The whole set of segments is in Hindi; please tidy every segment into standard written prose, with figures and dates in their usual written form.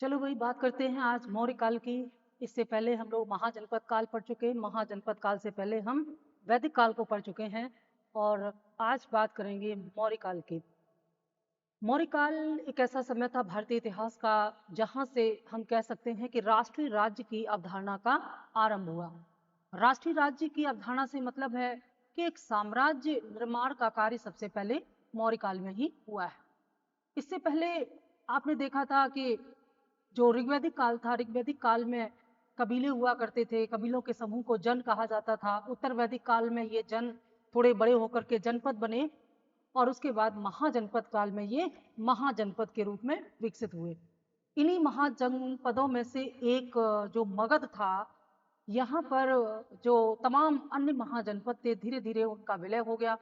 चलो भाई बात करते हैं आज मौर्य काल की। इससे पहले हम लोग महाजनपद काल पढ़ चुके हैं। महाजनपद काल से पहले हम वैदिक काल को पढ़ चुके हैं और आज बात करेंगे मौर्य काल की। मौर्य काल एक ऐसा समय था भारतीय इतिहास का जहां से हम कह सकते हैं कि राष्ट्रीय राज्य की अवधारणा का आरंभ हुआ। राष्ट्रीय राज्य की अवधारणा से मतलब है कि एक साम्राज्य निर्माण का कार्य सबसे पहले मौर्य काल में ही हुआ है। इससे पहले आपने देखा था कि जो ऋग्वैदिक काल था, ऋग्वैदिक काल में कबीले हुआ करते थे, कबीलों के समूह को जन कहा जाता था। उत्तर वैदिक काल में ये जन थोड़े बड़े होकर के जनपद बने और उसके बाद महाजनपद काल में ये महाजनपद के रूप में विकसित हुए। इन्हीं महाजनपदों में से एक जो मगध था, यहाँ पर जो तमाम अन्य महाजनपद थे धीरे धीरे उनका विलय हो गया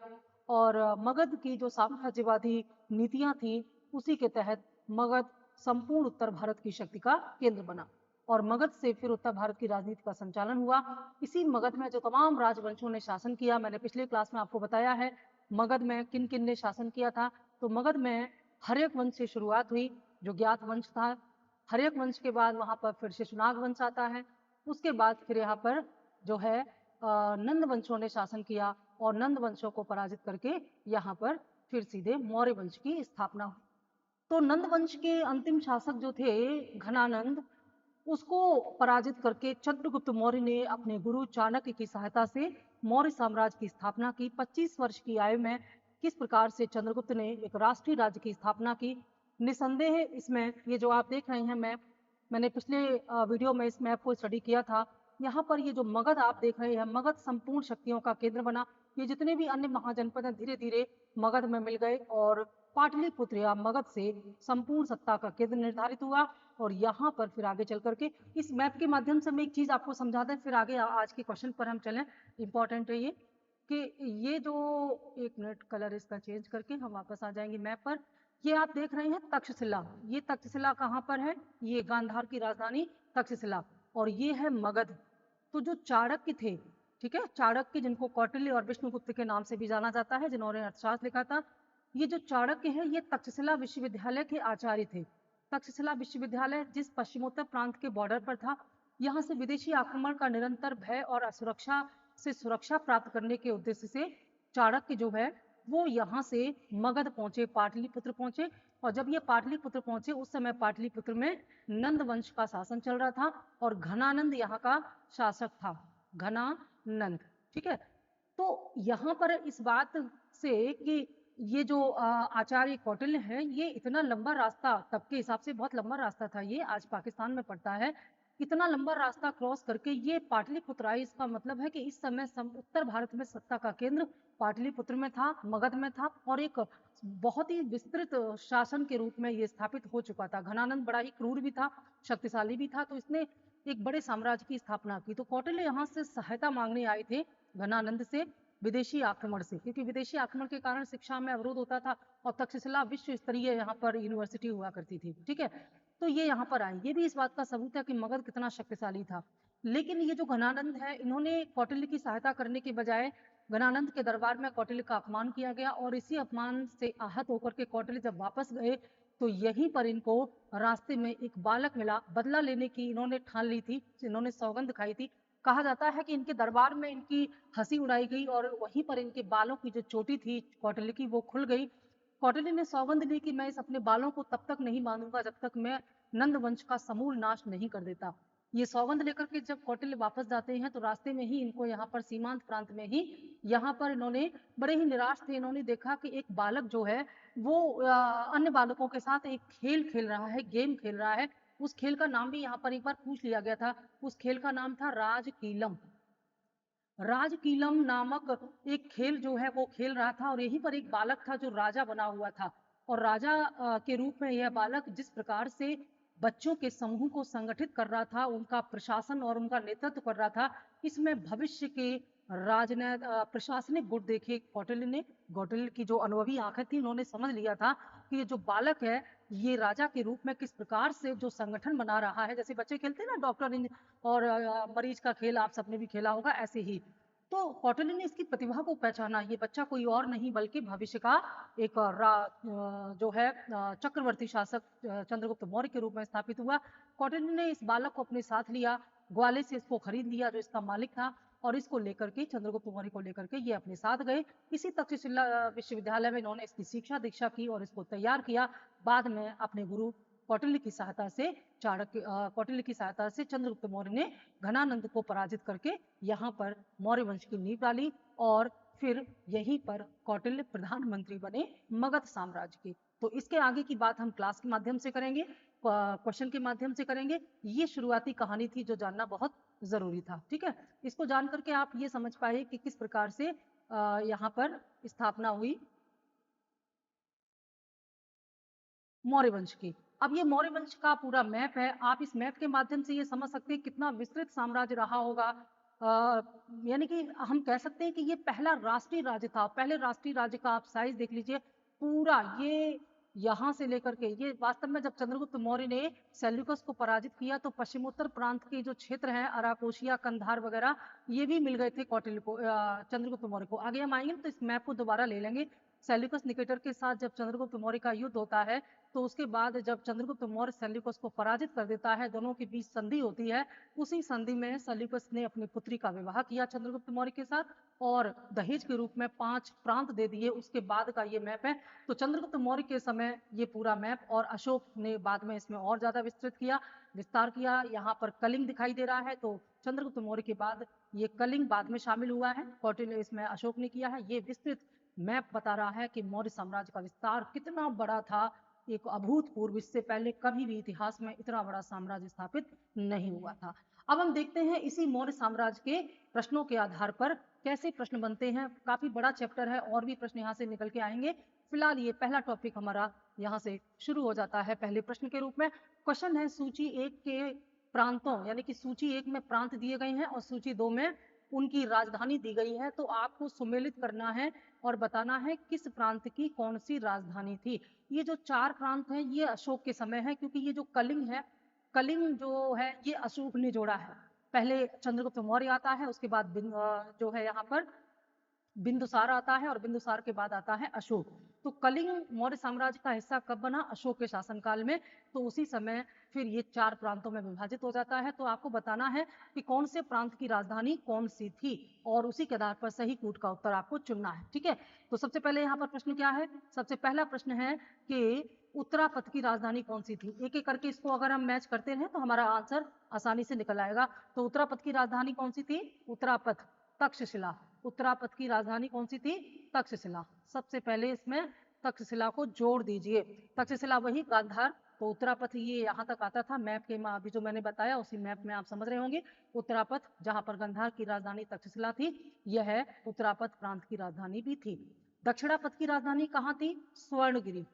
और मगध की जो साम्राज्यवादी नीतियां थी उसी के तहत मगध संपूर्ण उत्तर भारत की शक्ति का केंद्र बना और मगध से फिर उत्तर भारत की राजनीति का संचालन हुआ। इसी मगध में जो तमाम राजवंशों ने शासन किया, मैंने पिछले क्लास में आपको बताया है मगध में किन किन ने शासन किया था। तो मगध में हर्यक वंश से शुरुआत हुई जो ज्ञात वंश था। हर्यक वंश के बाद वहां पर फिर शिशुनाग वंश आता है। उसके बाद फिर यहाँ पर जो है नंद वंशों ने शासन किया और नंद वंशों को पराजित करके यहाँ पर फिर सीधे मौर्य वंश की स्थापना हुई। तो नंद वंश के अंतिम शासक जो थे घनानंद, उसको पराजित करके चंद्रगुप्त मौर्य ने अपने गुरु चाणक्य की सहायता से मौर्य साम्राज्य की स्थापना की। 25 वर्ष की आयु में किस प्रकार से चंद्रगुप्त ने एक राष्ट्रीय राज्य की स्थापना की, निसंदेह इसमें ये जो आप देख रहे हैं मैप, मैंने पिछले वीडियो में इस मैप को स्टडी किया था। यहाँ पर ये जो मगध आप देख रहे हैं, मगध संपूर्ण शक्तियों का केंद्र बना। ये जितने भी अन्य महाजनपद हैं धीरे धीरे मगध में मिल गए और पाटलिपुत्र या मगध से संपूर्ण सत्ता का केंद्र निर्धारित हुआ। और यहाँ पर फिर आगे चल करके इस मैप के माध्यम से मैं एक चीज आपको समझा दें, फिर आगे आज के क्वेश्चन पर हम चलें। इंपॉर्टेंट है ये कि ये जो, एक मिनट कलर इसका चेंज करके हम वापस आ जाएंगे मैप पर। ये आप देख रहे हैं तक्षशिला। ये तक्षशिला कहाँ पर है? ये गांधार की राजधानी तक्षशिला और ये है मगध। तो जो चाणक्य थे, ठीक है, चाणक्य जिनको कौटिल्य और विष्णुगुप्त के नाम से भी जाना जाता है, जिन्होंने अर्थशास्त्र लिखा था, ये जो चाणक्य है ये तक्षशिला विश्वविद्यालय के आचार्य थे। तक्षशिला विश्वविद्यालय जिस पश्चिमोत्तर प्रांत के बॉर्डर पर था, यहाँ से विदेशी आक्रमण का निरंतर भय और असुरक्षा से सुरक्षा प्राप्त करने के उद्देश्य से चाणक्य जो है वो यहाँ से मगध पहुंचे, पाटलिपुत्र पहुंचे। और जब ये पाटलिपुत्र पहुंचे उस समय पाटलिपुत्र में नंद वंश का शासन चल रहा था और घनानंद यहाँ का शासक था, घनानंद। ठीक है, तो यहाँ पर इस बात से कि ये जो आचार्य कौटिल्य है, ये इतना लंबा रास्ता, तब के हिसाब से बहुत लंबा रास्ता था, ये आज पाकिस्तान में पड़ता है, इतना लंबा रास्ता क्रॉस करके ये पाटलिपुत्र आए। इसका मतलब है कि इस समय उत्तर भारत में सत्ता का केंद्र पाटलिपुत्र में था, मगध में था और एक बहुत ही विस्तृत शासन के रूप में ये स्थापित हो चुका था। घनानंद बड़ा ही क्रूर भी था, शक्तिशाली भी था, तो इसने एक बड़े साम्राज्य की स्थापना की। तो कौटिल्य यहाँ से सहायता मांगने आए थे घनानंद से विदेशी आक्रमण से, क्योंकि विदेशी आक्रमण के कारण शिक्षा में अवरोध होता था और तक्षशिला विश्व स्तरीय यहाँ पर यूनिवर्सिटी हुआ करती थी। ठीक है, तो ये यहाँ पर आए, ये भी इस बात का सबूत है कि मगध कितना शक्तिशाली था। लेकिन ये जो घनानंद है, इन्होंने कौटिल्य की सहायता करने के बजाय घनानंद के दरबार में कौटिल्य का अपमान किया गया और इसी अपमान से आहत होकर के कौटिल्य जब वापस गए तो यहीं पर इनको रास्ते में एक बालक मिला। बदला लेने की इन्होंने ठान ली थी, इन्होंने सौगंध खाई थी। कहा जाता है कि इनके दरबार में इनकी हंसी उड़ाई गई और वहीं पर इनके बालों की जो चोटी थी कौटिल्य की वो खुल गई। कौटिल्य ने सौगंध ली कि मैं इस अपने बालों को तब तक नहीं बांधूंगा जब तक मैं नंद वंश का समूल नाश नहीं कर देता। ये सौगंध लेकर के जब कौटिल्य वापस जाते हैं तो रास्ते में ही इनको यहाँ पर सीमांत प्रांत में ही यहाँ पर इन्होंने बड़े ही निराश थे, इन्होंने देखा कि एक बालक जो है वो अन्य बालकों के साथ एक खेल खेल रहा है, गेम खेल रहा है। उस खेल का नाम भी यहाँ पर एक बार पूछ लिया गया था। उस खेल का नाम था राजकीलम। राजकीलम नामक एक खेल जो है वो खेल रहा था और यहीं पर एक बालक था जो राजा बना हुआ था और राजा के रूप में यह बालक जिस प्रकार से बच्चों के समूह को संगठित कर रहा था, उनका प्रशासन और उनका नेतृत्व कर रहा था, इसमें भविष्य के प्रशासनिक गुण देखे कौटिल्य ने। कौटिल्य की जो अनुभवी आंखें थी, उन्होंने समझ लिया था कि ये जो बालक है ये राजा के रूप में किस प्रकार से जो संगठन बना रहा है, जैसे बच्चे खेलते हैं ना डॉक्टर और मरीज का खेल, आप सबने भी खेला होगा ऐसे ही। तो कौटिल्य ने इसकी प्रतिभा को पहचाना, ये बच्चा कोई और नहीं बल्कि भविष्य का एक जो है चक्रवर्ती शासक चंद्रगुप्त मौर्य के रूप में स्थापित हुआ। कौटिल्य ने इस बालक को अपने साथ लिया, ग्वाले से इसको खरीद लिया जो इसका मालिक था, और इसको लेकर के चंद्रगुप्त मौर्य को लेकर के ये अपने साथ गए। इसी तक्षशिला विश्वविद्यालय में इन्होंने इसकी शिक्षा दीक्षा की और इसको तैयार किया। बाद में अपने गुरु कौटिल्य की सहायता से कौटिल्य की सहायता से चंद्रगुप्त मौर्य ने घनानंद को पराजित करके यहाँ पर मौर्य वंश की नींव डाली, और फिर यहीं पर कौटिल्य प्रधानमंत्री बने मगध साम्राज्य के। तो इसके आगे की बात हम क्लास के माध्यम से करेंगे, क्वेश्चन के माध्यम से करेंगे। ये शुरुआती कहानी थी जो जानना बहुत जरूरी था। ठीक है, इसको जान करके आप ये समझ पाए कि किस प्रकार से यहाँ पर स्थापना हुई मौर्य वंश की। अब ये मौर्य वंश का पूरा मैप है, आप इस मैप के माध्यम से ये समझ सकते हैं कितना विस्तृत साम्राज्य रहा होगा। यानी कि हम कह सकते हैं कि ये पहला राष्ट्रीय राज्य था। पहले राष्ट्रीय राज्य का आप साइज देख लीजिए, पूरा ये यहाँ से लेकर के, ये वास्तव में जब चंद्रगुप्त मौर्य ने सेल्यूकस को पराजित किया तो पश्चिमोत्तर प्रांत के जो क्षेत्र हैं, अराकोशिया, कंधार वगैरह, ये भी मिल गए थे कौटिल्य को, चंद्रगुप्त मौर्य को। आगे हम आएंगे तो इस मैप को दोबारा ले लेंगे। सेल्यूकस निकेटर के साथ जब चंद्रगुप्त मौर्य का युद्ध होता है, तो उसके बाद जब चंद्रगुप्त मौर्य सेल्यूकस को पराजित कर देता है, दोनों के बीच संधि होती है। उसी संधि में सेल्यूकस ने अपनी पुत्री का विवाह किया चंद्रगुप्त मौर्य के साथ, और दहेज के रूप में 5 प्रांत दे दिए। उसके बाद का ये मैप है। तो चंद्रगुप्त मौर्य के समय ये पूरा मैप, और अशोक ने बाद में इसमें और ज्यादा विस्तार किया। यहाँ पर कलिंग दिखाई दे रहा है, तो चंद्रगुप्त मौर्य के बाद ये कलिंग बाद में शामिल हुआ है, कौटिल्य इसमें अशोक ने किया है। ये विस्तृत मैप बता रहा है कि मौर्य साम्राज्य का विस्तार कितना बड़ा था, एक अभूतपूर्व, इससे पहले कभी भी इतिहास में इतना बड़ा साम्राज्य स्थापित नहीं हुआ था। अब हम देखते हैं इसी मौर्य साम्राज्य के प्रश्नों के आधार पर कैसे प्रश्न बनते हैं। काफी बड़ा चैप्टर है, और भी प्रश्न यहाँ से निकल के आएंगे। फिलहाल ये पहला टॉपिक हमारा यहाँ से शुरू हो जाता है पहले प्रश्न के रूप में। क्वेश्चन है, सूची 1 के प्रांतों, यानी कि सूची 1 में प्रांत दिए गए हैं और सूची 2 में उनकी राजधानी दी गई है। तो आपको सुमेलित करना है और बताना है किस प्रांत की कौन सी राजधानी थी। ये जो 4 प्रांत हैं ये अशोक के समय है, क्योंकि ये जो कलिंग है, कलिंग जो है ये अशोक ने जोड़ा है। पहले चंद्रगुप्त मौर्य आता है, उसके बाद जो है यहाँ पर बिंदुसार आता है, और बिंदुसार के बाद आता है अशोक। तो कलिंग मौर्य साम्राज्य का हिस्सा कब बना? अशोक के शासनकाल में। तो उसी समय फिर ये 4 प्रांतों में विभाजित हो जाता है। तो आपको बताना है कि कौन से प्रांत की राजधानी कौन सी थी, और उसी के आधार पर सही कूट का उत्तर आपको चुनना है। ठीक है, तो सबसे पहले यहाँ पर प्रश्न क्या है? सबसे पहला प्रश्न है कि उत्तरापथ की राजधानी कौन सी थी। एक एक करके इसको अगर हम मैच करते हैं तो हमारा आंसर आसानी से निकल आएगा। तो उत्तरापथ की राजधानी कौन सी थी? उत्तरापथ, तक्षशिला। उत्तरापथ की राजधानी कौन सी थी? तक्षशिला। सबसे पहले इसमें तक्षशिला को जोड़ दीजिए। तक्षशिला वही गांधार। तो उत्तरापथ ये यहाँ तक आता था मैप के, अभी जो मैंने बताया उसी मैप में आप समझ रहे होंगे। उत्तरापथ जहाँ पर गांधार की राजधानी तक्षशिला थी, यह उत्तरापथ प्रांत की राजधानी भी थी। दक्षिणापथ की राजधानी कहाँ थी? स्वर्णगिरी।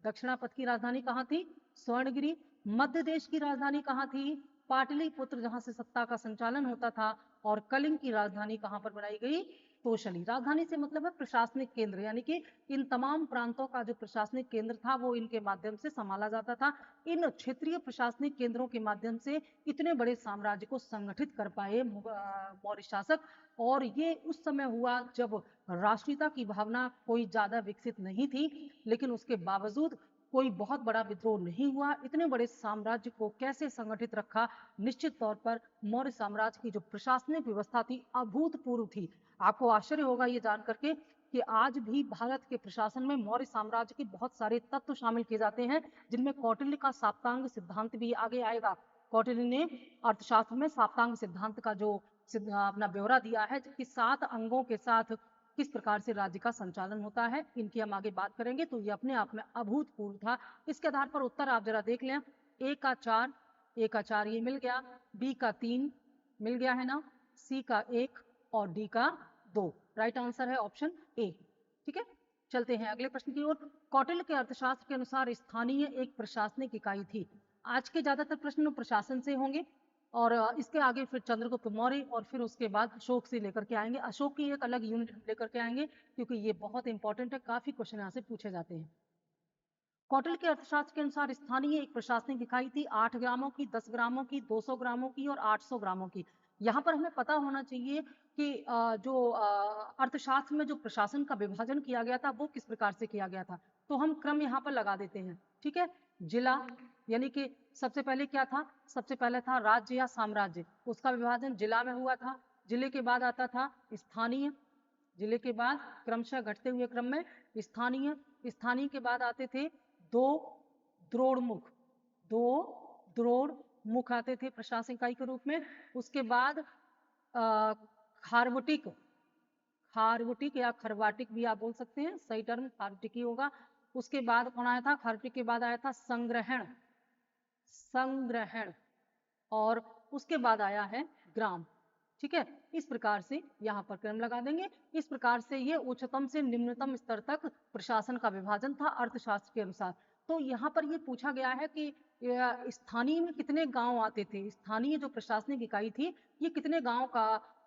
दक्षिणापथ की राजधानी कहाँ थी? स्वर्णगिरी। मध्य देश की राजधानी कहाँ थी? पाटलिपुत्र, जहां से सत्ता का संचालन होता था। और कलिंग की राजधानी कहां पर बनाई गई? तोशली। राजधानी से मतलब है प्रशासनिक केंद्र, यानी कि इन तमाम प्रांतों का जो प्रशासनिक केंद्र था वो इनके माध्यम से संभाला जाता था। इन क्षेत्रीय प्रशासनिक केंद्रों के माध्यम से इतने बड़े साम्राज्य को संगठित कर पाए मौर्य शासक। और ये उस समय हुआ जब राष्ट्रीयता की भावना कोई ज्यादा विकसित नहीं थी, लेकिन उसके बावजूद कोई बहुत बड़ा विद्रोह नहीं हुआ। इतने बड़े साम्राज्य को कैसे संगठित रखा? निश्चित तौर पर मौर्य साम्राज्य की जो प्रशासनिक व्यवस्था थी अभूतपूर्व थी। आपको आश्चर्य होगा ये जान करके कि आज भी भारत के प्रशासन में मौर्य साम्राज्य के बहुत सारे तत्व शामिल किए जाते हैं, जिनमें कौटिल्य का साप्तांग सिद्धांत भी आगे आएगा। कौटिल्य ने अर्थशास्त्र में साप्तांग सिद्धांत का जो अपना ब्यौरा दिया है कि 7 अंगों के साथ किस प्रकार से राज्य का संचालन होता है, इनकी हम आगे बात करेंगे। तो ये अपने आप में अभूतपूर्व था। इसके आधार पर उत्तर आप जरा देख लें। ए का 4 ये मिल गया, बी का 3 मिल गया है ना, सी का 1 और डी का 2। राइट आंसर है ऑप्शन ए। ठीक है, चलते हैं अगले प्रश्न की ओर। कौटिल्य के अर्थशास्त्र के अनुसार स्थानीय एक प्रशासनिक इकाई थी। आज के ज्यादातर प्रश्न प्रशासन से होंगे, और इसके आगे फिर चंद्रगुप्त मौर्य, और फिर उसके बाद अशोक से लेकर के आएंगे। अशोक की एक अलग यूनिट लेकर के आएंगे, क्योंकि ये बहुत इंपॉर्टेंट है, काफी क्वेश्चन यहाँ से पूछे जाते हैं। कौटिल्य के अर्थशास्त्र के अनुसार स्थानीय एक प्रशासनिक इकाई थी, 8 ग्रामों की, 10 ग्रामों की, 200 ग्रामों की और 800 ग्रामों की। यहाँ पर हमें पता होना चाहिए कि जो अर्थशास्त्र में जो प्रशासन का विभाजन किया गया था वो किस प्रकार से किया गया था। तो हम क्रम यहाँ पर लगा देते हैं, ठीक है। जिला यानी कि सबसे पहले क्या था, सबसे पहले था राज्य या साम्राज्य, उसका विभाजन जिला में हुआ था। जिले के बाद आता था स्थानीय, जिले के बाद क्रमशः घटते हुए क्रम में स्थानीय, स्थानीय के बाद आते थे दो द्रोणमुख, दो द्रोणमुख आते थे प्रशासनिक इकाई के रूप में। उसके बाद खारवटिक, खारवटिक या खरवाटिक भी आप बोल सकते हैं, सही टर्म खारवटिक ही होगा। उसके बाद कौन आया था, खारवटिक के बाद आया था संग्रहण, संग्रहण, और उसके बाद आया है ग्राम, ठीक है। इस प्रकार से यहाँ पर क्रम लगा देंगे। इस प्रकार से ये उच्चतम से निम्नतम स्तर तक प्रशासन का विभाजन था अर्थशास्त्र के अनुसार। तो यहाँ पर ये पूछा गया है कि स्थानीय में कितने गांव आते थे, स्थानीय जो प्रशासनिक इकाई थी ये कितने गांव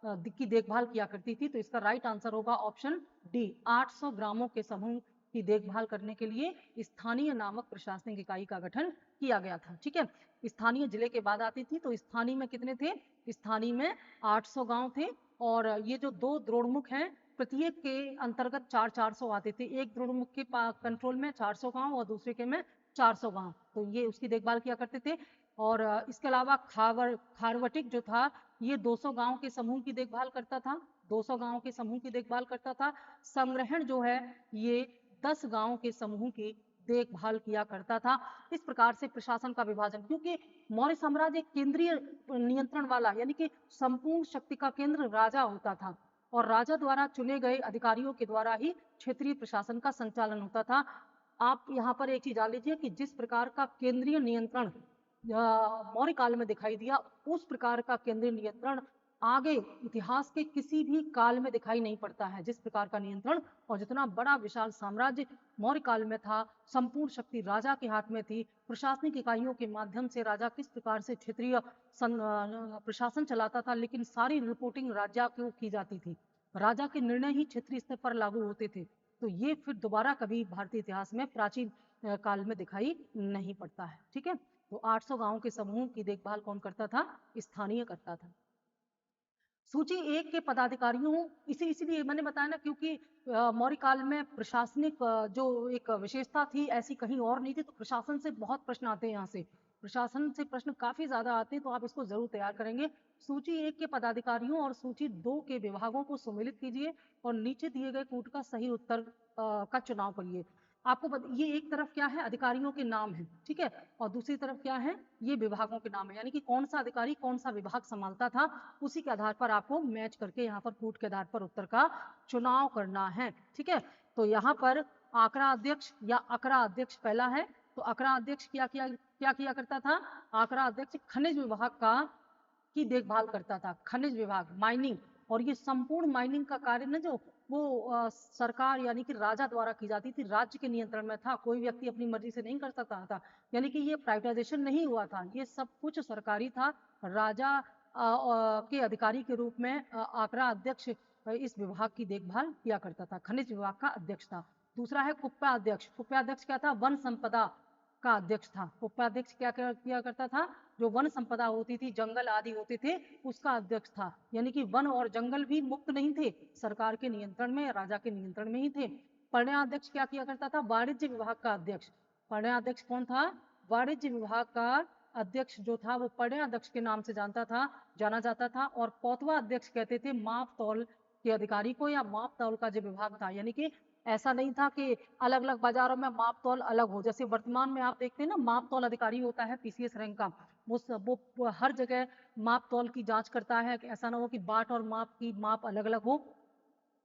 की देखभाल किया करती थी। तो इसका राइट आंसर होगा ऑप्शन डी, 800 ग्रामों के समूह की देखभाल करने के लिए स्थानीय नामक प्रशासनिक इकाई का गठन किया गया था, ठीक है। स्थानीय जिले के बाद आती थी, तो स्थानीय में कितने थे, स्थानीय में 800 गांव थे। और ये जो दो द्रोणमुख हैं प्रत्येक के अंतर्गत 400 आते थे, एक द्रोणमुख के कंट्रोल में 400 गांव और दूसरे के में 400 गांव, तो ये उसकी देखभाल किया करते थे। और इसके अलावा खारवटिक जो था ये 200 गांव के समूह की देखभाल करता था, 200 गांव के समूह की देखभाल करता था। संग्रहण जो है ये 10 गांव के समूह की देखभाल किया करता था। इस प्रकार से प्रशासन का विभाजन, क्योंकि मौर्य साम्राज्य एक केंद्रीय नियंत्रण वाला यानी कि संपूर्ण शक्ति का केंद्र राजा होता था, और राजा द्वारा चुने गए अधिकारियों के द्वारा ही क्षेत्रीय प्रशासन का संचालन होता था। आप यहाँ पर एक चीज जान लीजिए कि जिस प्रकार का केंद्रीय नियंत्रण मौर्य काल में दिखाई दिया, उस प्रकार का केंद्रीय नियंत्रण आगे इतिहास के किसी भी काल में दिखाई नहीं पड़ता है। जिस प्रकार का नियंत्रण और जितना बड़ा विशाल साम्राज्य मौर्य काल में था, संपूर्ण शक्ति राजा के हाथ में थी, प्रशासनिक इकाइयों के माध्यम से राजा किस प्रकार से क्षेत्रीय प्रशासन चलाता था, लेकिन सारी रिपोर्टिंग राजा को की जाती थी, राजा के निर्णय ही क्षेत्रीय स्तर पर लागू होते थे। तो ये फिर दोबारा कभी भारतीय इतिहास में प्राचीन काल में दिखाई नहीं पड़ता है, ठीक है। तो 800 गांवों के समूह की देखभाल कौन करता था, स्थानीय करता था। सूची 1 के पदाधिकारियों, इसीलिए मैंने बताया ना, क्योंकि मौर्य काल में प्रशासनिक जो एक विशेषता थी ऐसी कहीं और नहीं थी। तो प्रशासन से बहुत प्रश्न आते हैं, यहाँ से प्रशासन से प्रश्न काफी ज्यादा आते हैं, तो आप इसको जरूर तैयार करेंगे। सूची 1 के पदाधिकारियों और सूची 2 के विभागों को सम्मिलित कीजिए और नीचे दिए गए कूट का सही उत्तर का चुनाव करिए। आपको ये एक तरफ क्या है, अधिकारियों के नाम है, ठीक है, और दूसरी तरफ क्या है, ये विभागों के नाम है, यानी कि कौन सा अधिकारी कौन सा विभाग संभालता था, उसी के आधार पर आपको मैच करके यहाँ पर कूट के आधार पर उत्तर का चुनाव करना है, ठीक है। तो यहाँ पर आंकड़ा अध्यक्ष या अकरा अध्यक्ष पहला है। तो अकरा अध्यक्ष क्या किया करता था, आंकड़ा अध्यक्ष खनिज विभाग की देखभाल करता था, खनिज विभाग, माइनिंग। और ये संपूर्ण माइनिंग का कार्य न जो वो सरकार यानी कि राजा द्वारा की जाती थी, राज्य के नियंत्रण में था, कोई व्यक्ति अपनी मर्जी से नहीं कर सकता था, यानी कि ये प्राइवेटाइजेशन नहीं हुआ था, ये सब कुछ सरकारी था। राजा के अधिकारी के रूप में आंकड़ा अध्यक्ष इस विभाग की देखभाल किया करता था, खनिज विभाग का अध्यक्ष था। दूसरा है कुप्पा अध्यक्ष। कुप्पा अध्यक्ष क्या था, वन संपदा का अध्यक्ष था। कुप्पा अध्यक्ष क्या किया करता था, जो वन संपदा होती थी, जंगल आदि होते थे, उसका अध्यक्ष था, यानी कि वन और जंगल भी मुक्त नहीं थे, सरकार के नियंत्रण में, राजा के नियंत्रण में ही थे। पर्याध्यक्ष क्या किया करता था, वाणिज्य विभाग का अध्यक्ष। पर्याध्यक्ष कौन था, वाणिज्य विभाग का अध्यक्ष जो था वो पर्याध्यक्ष के नाम से जाना जाता था। और पौतवा अध्यक्ष कहते थे माप तौल के अधिकारी को, या माप तौल का जो विभाग था, यानी कि ऐसा नहीं था कि अलग अलग बाजारों में माप तौल अलग हो। जैसे वर्तमान में आप देखते हैं ना, माप तौल अधिकारी होता है पीसीएस रैंक का, वो हर जगह माप तौल की जांच करता है, ऐसा ना हो कि बाट और माप की माप अलग अलग हो।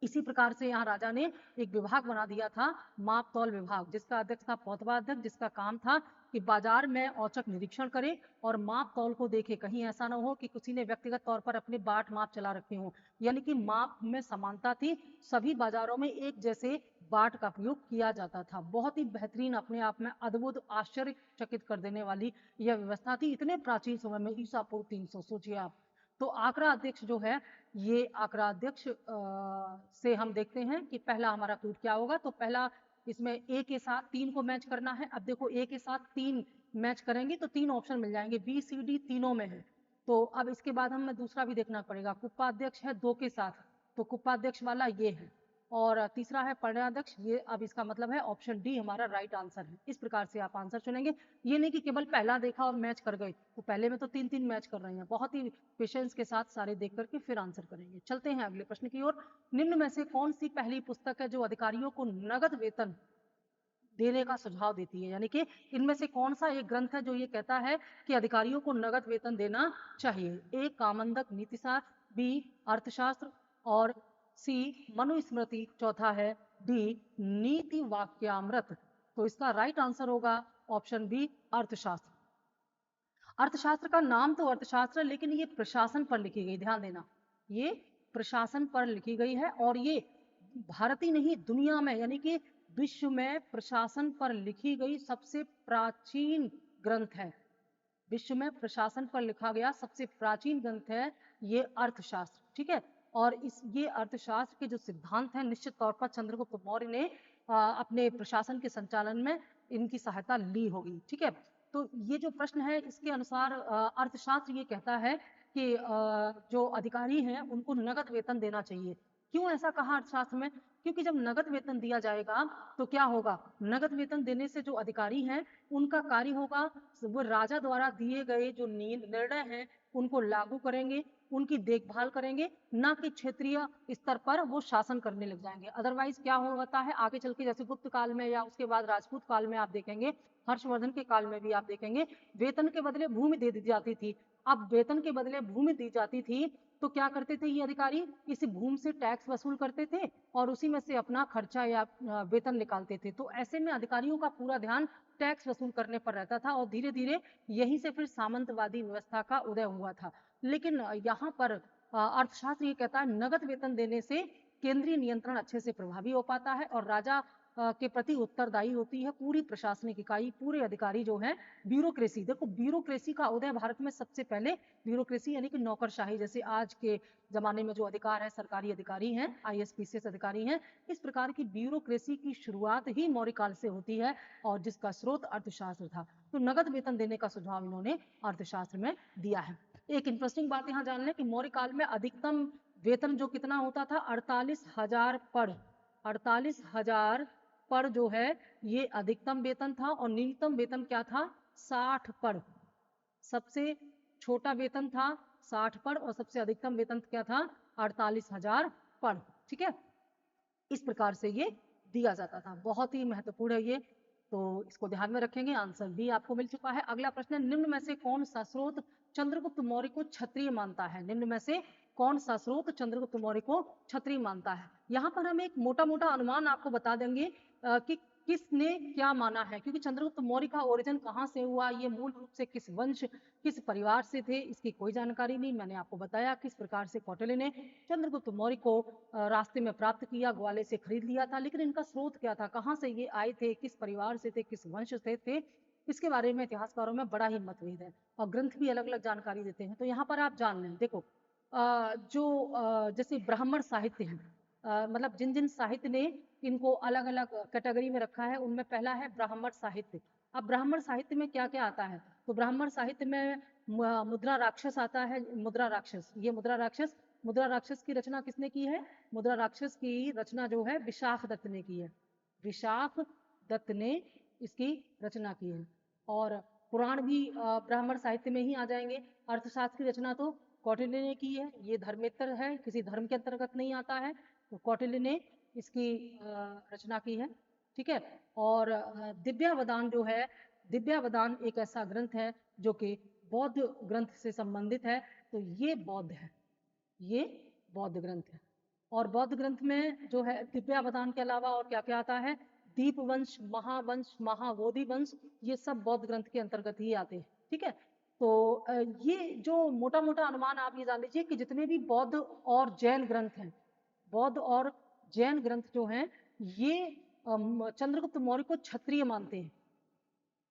इसी प्रकार से यहाँ राजा ने एक विभाग बना दिया था, माप तौल विभाग, जिसका अध्यक्ष था पौतवा अध्यक्ष, जिसका काम था कि बाजार में औचक निरीक्षण करे और माप तौल को देखे, कहीं ऐसा ना हो कि किसी ने व्यक्तिगत तौर पर अपने बाट माप चला रखे हो, यानी कि माप में समानता थी, सभी बाजारों में एक जैसे बाट का प्रयोग किया जाता था। बहुत ही बेहतरीन, अपने आप में अद्भुत, आश्चर्यचकित कर देने वाली यह व्यवस्था थी, इतने प्राचीन समय में, ईसा पूर्व 300, सोचिए आप। तो आंकड़ा अध्यक्ष जो है, ये आंकड़ा अध्यक्ष से हम देखते हैं कि पहला हमारा कूट क्या होगा। तो पहला इसमें ए के साथ 3 को मैच करना है। अब देखो ए के साथ 3 मैच करेंगे तो 3 ऑप्शन मिल जाएंगे, बी सी डी तीनों में है, तो अब इसके बाद हमें दूसरा भी देखना पड़ेगा। कुप्पाध्यक्ष है 2 के साथ, तो कुप्पाध्यक्ष वाला ये है, और तीसरा है पर्णाध्यक्ष, ये अब इसका मतलब है ऑप्शन डी हमारा राइट आंसर है। इस प्रकार से आप आंसर चुनेंगे। ये नहीं कि केवल पहला देखा और मैच कर गए, तो पहले में तो 3-3 मैच कर रहे हैं। बहुत ही पेशेंस के साथ सारे देख करके फिर आंसर करेंगे। चलते हैं अगले प्रश्न की ओर। निम्न में से कौन सी पहली पुस्तक है जो अधिकारियों को नगद वेतन देने का सुझाव देती है? यानी कि इनमें से कौन सा एक ग्रंथ है जो ये कहता है कि अधिकारियों को नगद वेतन देना चाहिए? ए कामंदक नीतिसार, बी अर्थशास्त्र, और सी मनुस्मृति, चौथा है डी नीति वाक्यामृत। तो इसका राइट आंसर होगा ऑप्शन बी अर्थशास्त्र। अर्थशास्त्र का नाम तो अर्थशास्त्र है, लेकिन ये प्रशासन पर लिखी गई, ध्यान देना, ये प्रशासन पर लिखी गई है, और ये भारत ही नहीं दुनिया में यानी कि विश्व में प्रशासन पर लिखी गई सबसे प्राचीन ग्रंथ है। विश्व में प्रशासन पर लिखा गया सबसे प्राचीन ग्रंथ है ये अर्थशास्त्र, ठीक है। और ये अर्थशास्त्र के जो सिद्धांत हैं निश्चित तौर पर चंद्रगुप्त मौर्य ने अपने प्रशासन के संचालन में इनकी सहायता ली होगी, ठीक है। तो ये जो प्रश्न है इसके अनुसार अर्थशास्त्र ये कहता है कि जो अधिकारी हैं उनको नगद वेतन देना चाहिए। क्यों ऐसा कहा अर्थशास्त्र में? क्योंकि जब नगद वेतन दिया जाएगा तो क्या होगा, नगद वेतन देने से जो अधिकारी हैं उनका कार्य होगा, वो राजा द्वारा दिए गए जो निर्णय हैं उनको लागू करेंगे, उनकी देखभाल करेंगे, ना कि क्षेत्रीय स्तर पर वो शासन करने लग जाएंगे। अदरवाइज क्या होता है आगे चल के, जैसे गुप्त काल में या उसके बाद राजपूत काल में आप देखेंगे, हर्षवर्धन के काल में भी आप देखेंगे, वेतन के बदले भूमि दे दी जाती थी। अब वेतन के बदले भूमि दी जाती थी तो क्या करते थे ये अधिकारी, इस भूमि से टैक्स वसूल करते थे और उसी में से अपना खर्चा या वेतन निकालते थे। तो ऐसे में अधिकारियों का पूरा ध्यान टैक्स वसूल करने पर रहता था, और धीरे धीरे यहीं से फिर सामंतवादी व्यवस्था का उदय हुआ था। लेकिन यहाँ पर अर्थशास्त्र ये कहता है नगद वेतन देने से केंद्रीय नियंत्रण अच्छे से प्रभावी हो पाता है, और राजा के प्रति उत्तरदायी होती है पूरी प्रशासनिक इकाई, पूरे अधिकारी जो है। ब्यूरोक्रेसी, देखो ब्यूरोक्रेसी का उदय भारत में सबसे पहले, ब्यूरोक्रेसी यानी कि नौकरशाही, जैसे आज के जमाने में जो अधिकार है सरकारी अधिकारी हैं, IAS PCS अधिकारी हैं, इस प्रकार की ब्यूरोक्रेसी की शुरुआत ही मौर्य काल से होती है, और जिसका स्रोत अर्थशास्त्र था। तो नगद वेतन देने का सुझाव इन्होंने अर्थशास्त्र में दिया है। एक इंटरेस्टिंग बात यहाँ जान लें कि मौर्य काल में अधिकतम वेतन जो कितना होता था, 48,000 पर, 48,000 पर जो है ये अधिकतम वेतन था, और न्यूनतम वेतन क्या था, 60 पर। सबसे छोटा वेतन था 60 पर, और सबसे अधिकतम वेतन क्या था, 48,000 पर, ठीक है। इस प्रकार से ये दिया जाता था। बहुत ही महत्वपूर्ण है ये, तो इसको ध्यान में रखेंगे। आंसर भी आपको मिल चुका है। अगला प्रश्न है, निम्न में से कौन सा स्रोत चंद्रगुप्त मौर्य को क्षत्रिय मानता है? निम्न में से कौन सा स्रोत चंद्रगुप्त मौर्य को क्षत्रिय मानता है? यहाँ पर हम एक मोटा मोटा अनुमान आपको बता देंगे कि किसने क्या माना है, क्योंकि चंद्रगुप्त मौर्य का ओरिजिन कहाँ से हुआ, ये मूल रूप से किस वंश किस परिवार से थे, इसकी कोई जानकारी नहीं। मैंने आपको बताया किस प्रकार से कौटिल्य ने चंद्रगुप्त मौर्य को रास्ते में प्राप्त किया, ग्वाले से खरीद लिया था, लेकिन इनका स्रोत क्या था, कहाँ से ये आए थे, किस परिवार से थे, किस वंश से थे, इसके बारे में इतिहासकारों में बड़ा ही मतभेद है, और ग्रंथ भी अलग अलग जानकारी देते हैं। तो यहाँ पर आप जान लें, देखो जैसे ब्राह्मण साहित्य है, मतलब जिन जिन साहित्य ने इनको अलग अलग कैटेगरी में रखा है, उनमें पहला है ब्राह्मण साहित्य। अब ब्राह्मण साहित्य में क्या क्या आता है, तो ब्राह्मण साहित्य में मुद्रा राक्षस आता है। मुद्रा राक्षस, ये मुद्रा राक्षस की रचना किसने की है? मुद्रा राक्षस की रचना जो है विशाख दत्त ने की है। विशाख दत्त ने इसकी रचना की है। और पुराण भी ब्राह्मण साहित्य में ही आ जाएंगे। अर्थशास्त्र की रचना तो कौटिल्य ने की है, ये धर्मेतर है, किसी धर्म के अंतर्गत नहीं आता है, तो कौटिल्य ने इसकी रचना की है, ठीक है। और दिव्यावदान जो है, दिव्यावदान एक ऐसा ग्रंथ है जो कि बौद्ध ग्रंथ से संबंधित है, तो ये बौद्ध है, ये बौद्ध ग्रंथ है। और बौद्ध ग्रंथ में जो है दिव्यावदान के अलावा और क्या क्या आता है, दीपवंश, महावंश, महाबोधि वंश, ये सब बौद्ध ग्रंथ के अंतर्गत ही आते हैं, ठीक है। तो ये जो मोटा मोटा अनुमान आप ये जान लीजिए कि जितने भी बौद्ध और जैन ग्रंथ हैं, बौद्ध और जैन ग्रंथ जो हैं, ये चंद्रगुप्त मौर्य को क्षत्रिय मानते हैं,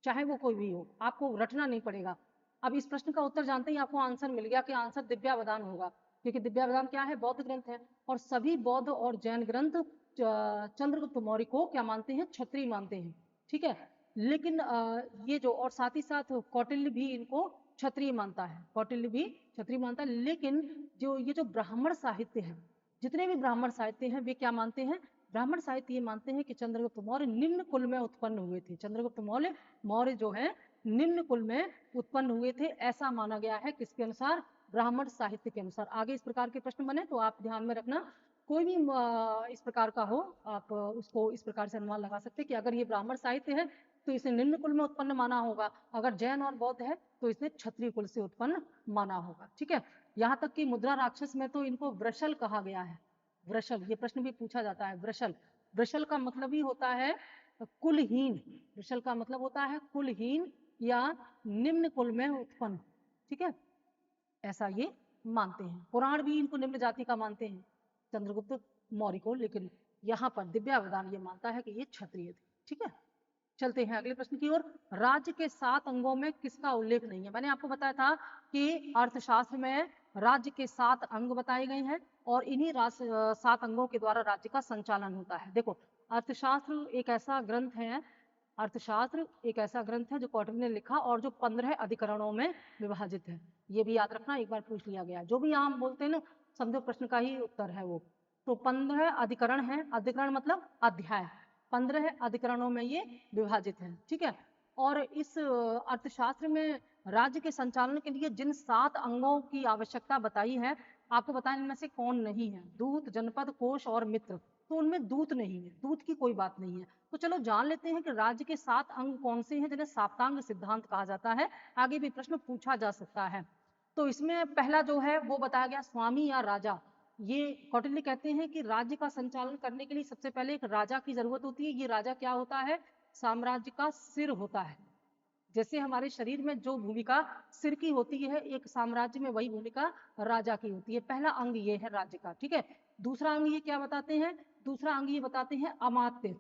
चाहे वो कोई भी हो, आपको रटना नहीं पड़ेगा। अब इस प्रश्न का उत्तर जानते ही आपको आंसर मिल गया कि आंसर दिव्यावदान होगा, क्योंकि दिव्यावदान क्या है, बौद्ध ग्रंथ है, और सभी बौद्ध और जैन ग्रंथ चंद्रगुप्त मौर्य को क्या मानते हैं, क्षत्रिय मानते हैं, ठीक है। लेकिन ये जो, और साथ ही साथ कौटिल्य भी इनको क्षत्रिय मानता है, कौटिल्य भी क्षत्रिय मानता है। लेकिन जो ब्राह्मण साहित्य है, जितने भी ब्राह्मण साहित्य हैं वे क्या मानते हैं? ब्राह्मण साहित्य ये मानते हैं कि चंद्रगुप्त मौर्य निम्न कुल में उत्पन्न हुए थे। चंद्रगुप्त मौर्य जो है निम्न कुल में उत्पन्न हुए थे, ऐसा माना गया है। किसके अनुसार? ब्राह्मण साहित्य के अनुसार। आगे इस प्रकार के प्रश्न बने तो आप ध्यान में रखना, कोई भी इस प्रकार का हो, आप उसको इस प्रकार से अनुमान लगा सकते हैं कि अगर ये ब्राह्मण साहित्य है तो इसे निम्न कुल में उत्पन्न माना होगा, अगर जैन और बौद्ध है तो इसे क्षत्रिय कुल से उत्पन्न माना होगा। ठीक है, यहाँ तक कि मुद्रा राक्षस में तो इनको वृषल कहा गया है। वृषल, ये प्रश्न भी पूछा जाता है। वृषल का मतलब ही होता है कुलहीन। वृषल का मतलब होता है कुलहीन या निम्न कुल में उत्पन्न। ठीक है, ऐसा ये मानते हैं। पुराण भी इनको निम्न जाति का मानते हैं, चंद्रगुप्त मौर्य को, लेकिन यहाँ पर दिव्यावधान ये मानता है कि ये क्षत्रिय थे। ठीक है, चलते हैं अगले प्रश्न की ओर। राज्य के 7 अंगों में किसका उल्लेख नहीं है? मैंने आपको बताया था कि अर्थशास्त्र में राज्य के 7 अंग बताए गए हैं और इन्हीं 7 अंगों के द्वारा राज्य का संचालन होता है। देखो, अर्थशास्त्र एक ऐसा ग्रंथ है, अर्थशास्त्र एक ऐसा ग्रंथ है जो कौटिल्य ने लिखा और जो 15 अधिकरणों में विभाजित है। ये भी याद रखना, एक बार पूछ लिया गया। जो भी आम बोलते हैं ना, समझो प्रश्न का ही उत्तर है वो। तो 15 अधिकरण है, अधिकरण मतलब अध्याय, 15 अधिकरणों में ये विभाजित है। ठीक है, और इस अर्थशास्त्र में राज्य के संचालन के लिए जिन 7 अंगों की आवश्यकता बताई है, आपको बताएं इनमें से कौन नहीं है? दूत, जनपद, कोश और मित्र। तो उनमें दूत नहीं है, दूत की कोई बात नहीं है। तो चलो जान लेते हैं कि राज्य के 7 अंग कौन से हैं जिन्हें साप्तांग सिद्धांत कहा जाता है। आगे भी प्रश्न पूछा जा सकता है। तो इसमें पहला जो है वो बताया गया स्वामी या राजा। ये कौटिल्य कहते हैं कि राज्य का संचालन करने के लिए सबसे पहले एक राजा की जरूरत होती है। ये राजा क्या होता है? साम्राज्य का सिर होता है। जैसे हमारे शरीर में जो भूमिका सिर की होती है, एक साम्राज्य में वही भूमिका राजा की होती है। पहला अंग ये है राज्य का। ठीक है, दूसरा अंग ये क्या बताते हैं? दूसरा अंग ये बताते हैं अमात्य।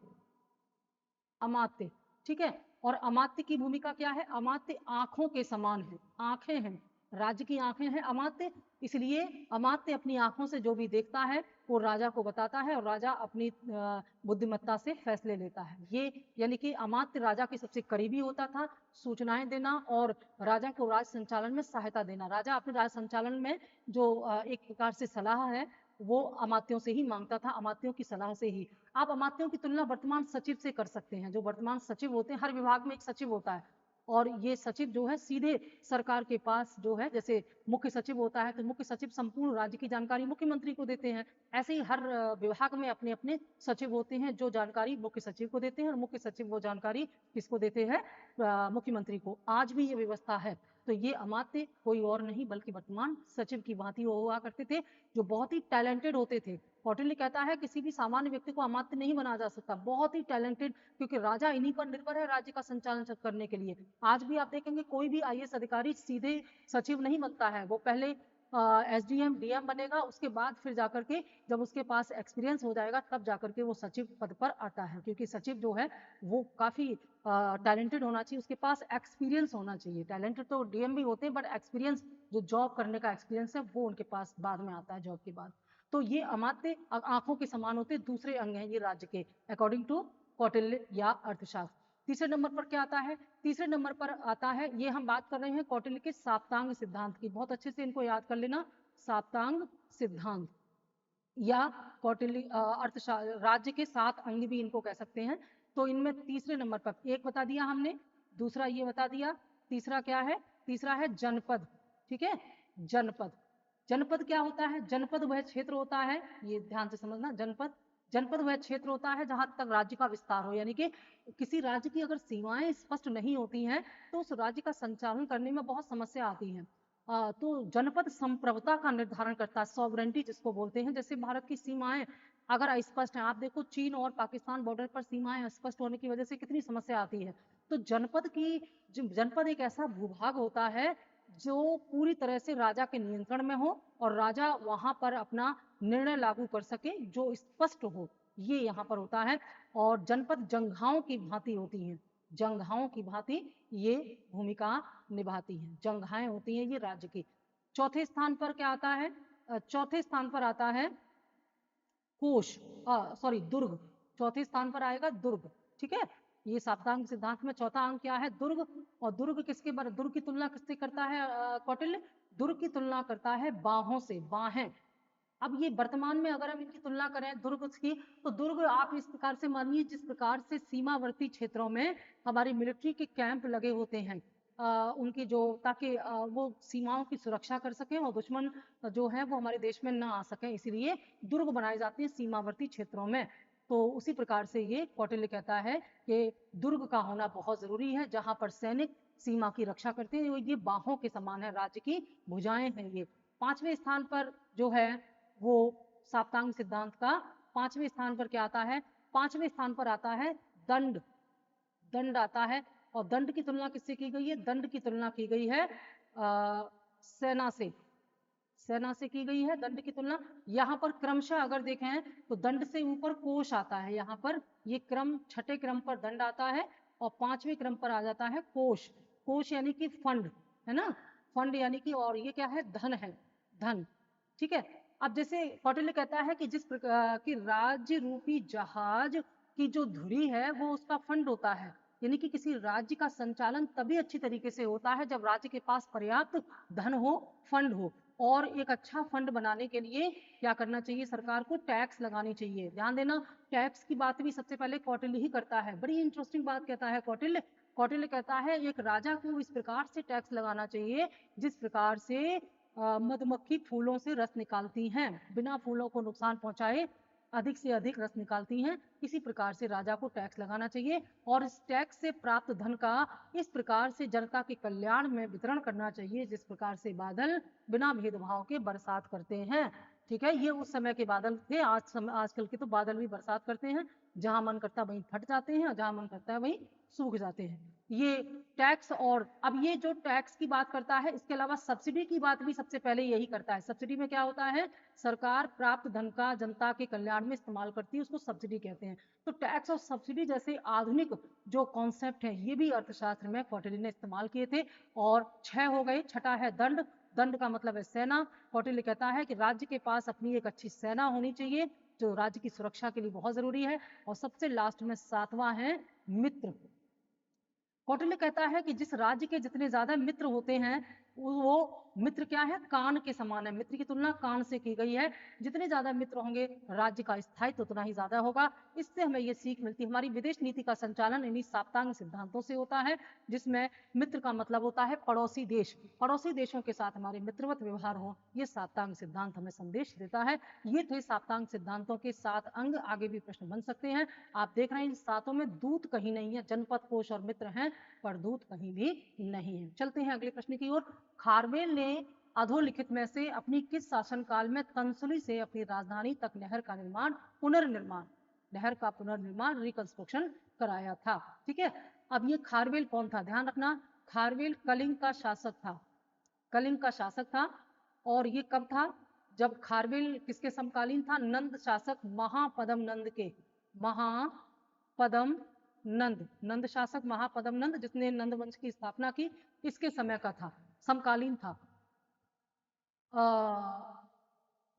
अमात्य, ठीक है, और अमात्य की भूमिका क्या है? अमात्य आंखों के समान है, आंखें हैं, राज्य की आंखें हैं अमात्य, इसलिए अमात्य अपनी आंखों से जो भी देखता है वो राजा को बताता है और राजा अपनी बुद्धिमत्ता से फैसले लेता है। ये यानी कि अमात्य राजा के सबसे करीबी होता था, सूचनाएं देना और राजा को राज संचालन में सहायता देना। राजा अपने राज संचालन में जो एक प्रकार से सलाह है वो अमात्यों से ही मांगता था, अमात्यों की सलाह से ही। आप अमात्यों की तुलना वर्तमान सचिव से कर सकते हैं। जो वर्तमान सचिव होते हैं, हर विभाग में एक सचिव होता है और ये सचिव जो है सीधे सरकार के पास जो है, जैसे मुख्य सचिव होता है तो मुख्य सचिव संपूर्ण राज्य की जानकारी मुख्यमंत्री को देते हैं। ऐसे ही हर विभाग में अपने अपने सचिव होते हैं जो जानकारी मुख्य सचिव को देते हैं और मुख्य सचिव वो जानकारी किसको देते हैं? मुख्यमंत्री को। आज भी ये व्यवस्था है। तो ये अमात्य कोई और नहीं बल्कि वर्तमान सचिव की भांति हुआ करते थे, जो बहुत ही टैलेंटेड होते थे। कौटिल्य कहता है किसी भी सामान्य व्यक्ति को अमात्य नहीं बनाया जा सकता, बहुत ही टैलेंटेड, क्योंकि राजा इन्हीं पर निर्भर है राज्य का संचालन करने के लिए। आज भी आप देखेंगे कोई भी आईएएस अधिकारी सीधे सचिव नहीं बनता है, वो पहले एसडीएम डीएम बनेगा, उसके बाद फिर जाकर के जब उसके पास एक्सपीरियंस हो जाएगा तब जाकर के वो सचिव पद पर आता है। क्योंकि सचिव जो है वो काफी टैलेंटेड होना चाहिए, उसके पास एक्सपीरियंस होना चाहिए। टैलेंटेड तो डीएम भी होते हैं बट एक्सपीरियंस, जो जॉब करने का एक्सपीरियंस है वो उनके पास बाद में आता है, जॉब के बाद। तो ये अमात्य आंखों के समान होते, दूसरे अंग हैं ये राज्य के, अकॉर्डिंग टू कौटिल्य या अर्थशास्त्र। तीसरे नंबर पर क्या आता है? तीसरे नंबर पर आता है, ये हम बात कर रहे हैं कौटिल्य के साप्तांग सिद्धांत की, बहुत अच्छे से इनको याद कर लेना। साप्तांग सिद्धांत या कौटिल्य अर्थशास्त्र, राज्य के 7 अंग भी इनको कह सकते हैं। तो इनमें तीसरे नंबर पर एक बता दिया हमने, दूसरा ये बता दिया, तीसरा क्या है? तीसरा है जनपद। ठीक है, जनपद। जनपद क्या होता है? जनपद वह क्षेत्र होता है, ये ध्यान से समझना, जनपद वह क्षेत्र होता है जहां तक राज्य का विस्तार हो। यानी कि किसी राज्य की अगर सीमाएं स्पष्ट नहीं होती हैं तो उस राज्य का संचालन करने में बहुत समस्या आती है। तो जनपद संप्रभुता का निर्धारण करता है, सॉवरेंटी जिसको बोलते हैं। जैसे भारत की सीमाएं अगर अस्पष्ट हैं, आप देखो चीन और पाकिस्तान बॉर्डर पर सीमाएं अस्पष्ट होने की वजह से कितनी समस्या आती है। तो जनपद एक ऐसा भूभाग होता है जो पूरी तरह से राजा के नियंत्रण में हो और राजा वहां पर अपना निर्णय लागू कर सके जो स्पष्ट हो, ये यहाँ पर होता है। और जनपद जंघाओं की भांति होती हैं, जंघाओं की भांति ये भूमिका निभाती हैं, जंघाएं होती हैं ये राज्य की। चौथे स्थान पर क्या आता है? चौथे स्थान पर आता है कोश, दुर्ग। चौथे स्थान पर आएगा दुर्ग। ठीक है, ये साप्तांग सिद्धांत में चौथा अंग क्या है? दुर्ग। और दुर्ग दुर्ग की तुलना किससे करता है कौटिल्य? दुर्ग की तुलना करता है बाहों से, बाहें। अब ये वर्तमान में अगर हम इनकी तुलना करें दुर्ग की, तो दुर्ग आप इस प्रकार से मानिए जिस प्रकार से सीमावर्ती क्षेत्रों में हमारी मिलिट्री के कैंप लगे होते हैं, उनकी जो, ताकि वो सीमाओं की सुरक्षा कर सकें और दुश्मन जो है वो हमारे देश में ना आ सकें, इसलिए दुर्ग बनाए जाते हैं सीमावर्ती क्षेत्रों में। तो उसी प्रकार से ये कौटिल्य कहता है कि दुर्ग का होना बहुत जरूरी है, जहां पर सैनिक सीमा की रक्षा करते हैं। ये बाहों के समान है, राज्य की भुजाएं हैं ये। पांचवें स्थान पर जो है वो साप्तांग सिद्धांत का पांचवें स्थान पर क्या आता है? पांचवें स्थान पर आता है दंड। दंड आता है। और दंड की तुलना किससे की गई है? दंड की तुलना की गई है सेना से। सेना से की गई है दंड की तुलना। यहाँ पर क्रमशः अगर देखें तो दंड से ऊपर कोष आता है, यहाँ पर ये क्रम, छठे क्रम पर दंड आता है और पांचवें क्रम पर आ जाता है कोष। कोष यानी कि फंड, है ना? फंड यानी कि, और ये क्या है? धन है, धन। ठीक है। अब जैसे कौटिल्य कहता है कि जिस प्रकार की राज्य रूपी जहाज की जो धुरी है वो उसका फंड होता है, यानी कि किसी राज्य का संचालन तभी अच्छी तरीके से होता है जब राज्य के पास पर्याप्त धन हो, फंड हो। और एक अच्छा फंड बनाने के लिए क्या करना चाहिए? सरकार को टैक्स लगानी चाहिए। ध्यान देना, टैक्स की बात भी सबसे पहले कौटिल्य ही करता है। बड़ी इंटरेस्टिंग बात कहता है कौटिल्य। कौटिल्य कहता है एक राजा को इस प्रकार से टैक्स लगाना चाहिए जिस प्रकार से मधुमक्खी फूलों से रस निकालती हैं, बिना फूलों को नुकसान पहुंचाए अधिक से अधिक रस निकालती हैं, इसी प्रकार से राजा को टैक्स लगाना चाहिए। और इस टैक्स से प्राप्त धन का इस प्रकार से जनता के कल्याण में वितरण करना चाहिए जिस प्रकार से बादल बिना भेदभाव के बरसात करते हैं। ठीक है, ये उस समय के बादल थे। आजकल के तो बादल भी बरसात करते हैं, जहां मन करता वहीं फट जाते हैं और जहां मन करता है वहीं सूख जाते हैं। ये टैक्स। और अब ये जो टैक्स की बात करता है, इसके अलावा सब्सिडी की बात भी सबसे पहले यही करता है। सब्सिडी में क्या होता है? सरकार प्राप्त धन का जनता के कल्याण में इस्तेमाल करती है, उसको सब्सिडी कहते हैं। तो टैक्स और सब्सिडी जैसे आधुनिक जो कॉन्सेप्ट है ये भी अर्थशास्त्र में कौटिल्य ने इस्तेमाल किए थे। और 6 हो गए, छठा है दंड। दंड का मतलब है सेना। कौटिल्य कहता है कि राज्य के पास अपनी एक अच्छी सेना होनी चाहिए जो राज्य की सुरक्षा के लिए बहुत जरूरी है। और सबसे लास्ट में 7वां है मित्र। कौटिल्य कहता है कि जिस राज्य के जितने ज्यादा मित्र होते हैं वो मित्र क्या है? कान के समान है। मित्र की तुलना कान से की गई है। जितने ज्यादा मित्र होंगे राज्य का स्थायित्व उतना ही ज्यादा होगा। इससे हमें ये सीख मिलती है। हमारी विदेश नीति का संचालन इन्हीं साप्तांग सिद्धांतों से होता है, जिसमें मित्र का मतलब होता है पड़ोसी देश। पड़ोसी देशों के साथ हमारे मित्रवत व्यवहार हो, ये साप्तांग सिद्धांत हमें संदेश देता है। ये थे साप्तांग सिद्धांतों के 7 अंग। आगे भी प्रश्न बन सकते हैं। आप देख रहे हैं इन सातों में दूत कहीं नहीं है, जनपद, कोश और मित्र हैं, पर दूत कहीं भी नहीं है। चलते हैं अगले प्रश्न की ओर। खारवेल ने अधोलिखित में से अपनी किस शासनकाल में तंसुली से अपनी राजधानी तक नहर का पुनर्निर्माण रिकंस्ट्रक्शन कराया था? ठीक है। अब ये खारवेल कौन था? ध्यान रखना, खारवेल कलिंग का शासक था। कलिंग का शासक था। और ये कब था? जब खारवेल किसके समकालीन था? नंद शासक महापद्म नंद के। महापद्म नंद, नंद शासक महापद्म नंद, जिसने नंद वंश की स्थापना की, इसके समय का था, समकालीन था।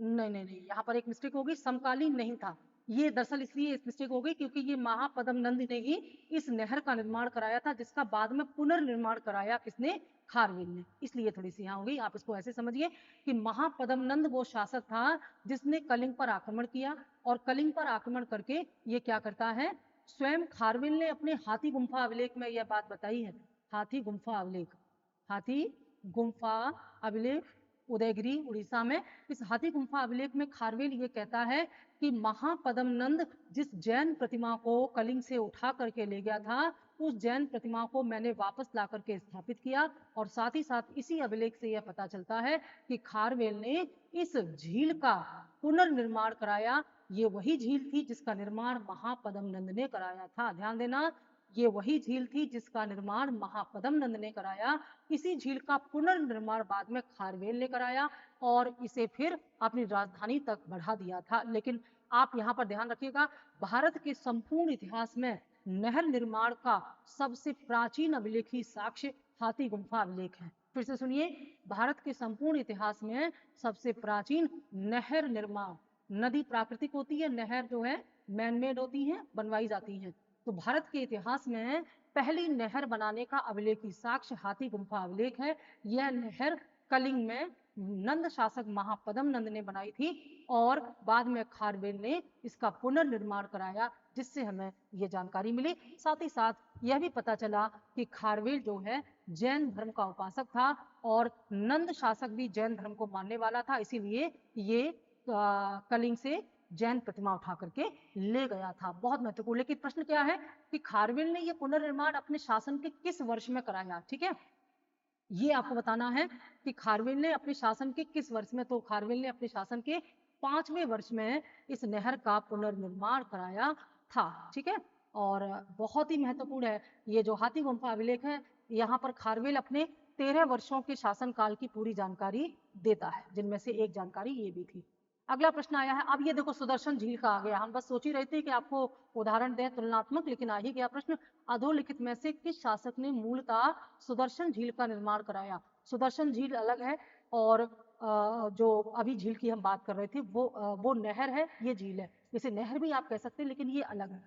नहीं नहीं नहीं, यहाँ पर एक मिस्टेक हो गई, समकालीन नहीं था। ये दरअसल इसलिए इस मिस्टेक हो गई क्योंकि ये महापद्म नंद ने ही इस नहर का निर्माण कराया था, जिसका बाद में पुनर्निर्माण कराया किसने? खारवेल ने। इसलिए थोड़ी सी यहाँ हो गई। आप इसको ऐसे समझिए कि महापद्म नंद वो शासक था जिसने कलिंग पर आक्रमण किया। और कलिंग पर आक्रमण करके ये क्या करता है? स्वयं खारवेल ने अपने हाथी गुम्फा अभिलेख में यह बात बताई है। हाथी गुम्फा अभिलेख, हाथी गुम्फा अभिलेख, उदयगिरी उड़ीसा में। इस हाथी गुम्फा अभिलेख में खारवेल ये कहता है कि महापद्म नंद जिस जैन प्रतिमा को कलिंग से उठा करके ले गया था, उस जैन प्रतिमा को मैंने वापस ला करके स्थापित किया। और साथ ही साथ इसी अभिलेख से यह पता चलता है कि खारवेल ने इस झील का पुनर्निर्माण कराया। ये वही झील थी जिसका निर्माण महापद्म नंद ने कराया था। ध्यान देना, ये वही झील थी जिसका निर्माण महापद्म नंद ने कराया। इसी झील का पुनर्निर्माण बाद में खारवेल ने कराया और इसे फिर अपनी राजधानी तक बढ़ा दिया था। लेकिन आप यहाँ पर ध्यान रखिएगा, भारत के संपूर्ण इतिहास में नहर निर्माण का सबसे प्राचीन अभिलेखी साक्ष्य हाथी गुम्फा अभिलेख है। फिर से सुनिए, भारत के संपूर्ण इतिहास में सबसे प्राचीन नहर निर्माण, नदी प्राकृतिक होती है, नहर जो है मैनमेड होती है, बनवाई जाती है। तो भारत के इतिहास में पहली नहर बनाने का अभिलेखी साक्ष्य हाथी गुम्फा अभिलेख है। यह नहर कलिंग में नंद शासक महापद्म नंद ने बनाई थी और बाद में खारवेल ने इसका पुनर्निर्माण कराया, जिससे हमें ये जानकारी मिली। साथ ही साथ यह भी पता चला कि खारवेल जो है जैन धर्म का उपासक था और नंद शासक भी जैन धर्म को मानने वाला था, इसीलिए ये कलिंग से जैन प्रतिमा उठा करके ले गया था। बहुत महत्वपूर्ण। लेकिन प्रश्न क्या है कि खारवेल ने ये पुनर्निर्माण अपने शासन के किस वर्ष में कराया? ठीक है, ये आपको बताना है कि खारवेल ने अपने शासन के किस वर्ष में। तो खारवेल ने अपने शासन के 5वें वर्ष में इस नहर का पुनर्निर्माण कराया था। ठीक है, और बहुत ही महत्वपूर्ण है ये जो हाथी गुम्फा अभिलेख है। यहाँ पर खारवेल अपने 13 वर्षों के शासनकाल की पूरी जानकारी देता है, जिनमें से एक जानकारी ये भी थी। अगला प्रश्न आया है, अब ये देखो सुदर्शन झील का आ गया। हम बस सोच ही रहे थे कि आपको उदाहरण दें तुलनात्मक, लेकिन आ ही गया प्रश्न। अधोलिखित में से किस शासक ने मूलतः सुदर्शन झील का निर्माण कराया? सुदर्शन झील अलग है और जो अभी झील की हम बात कर रहे थे वो नहर है, ये झील है। इसे नहर भी आप कह सकते हैं, लेकिन ये अलग है।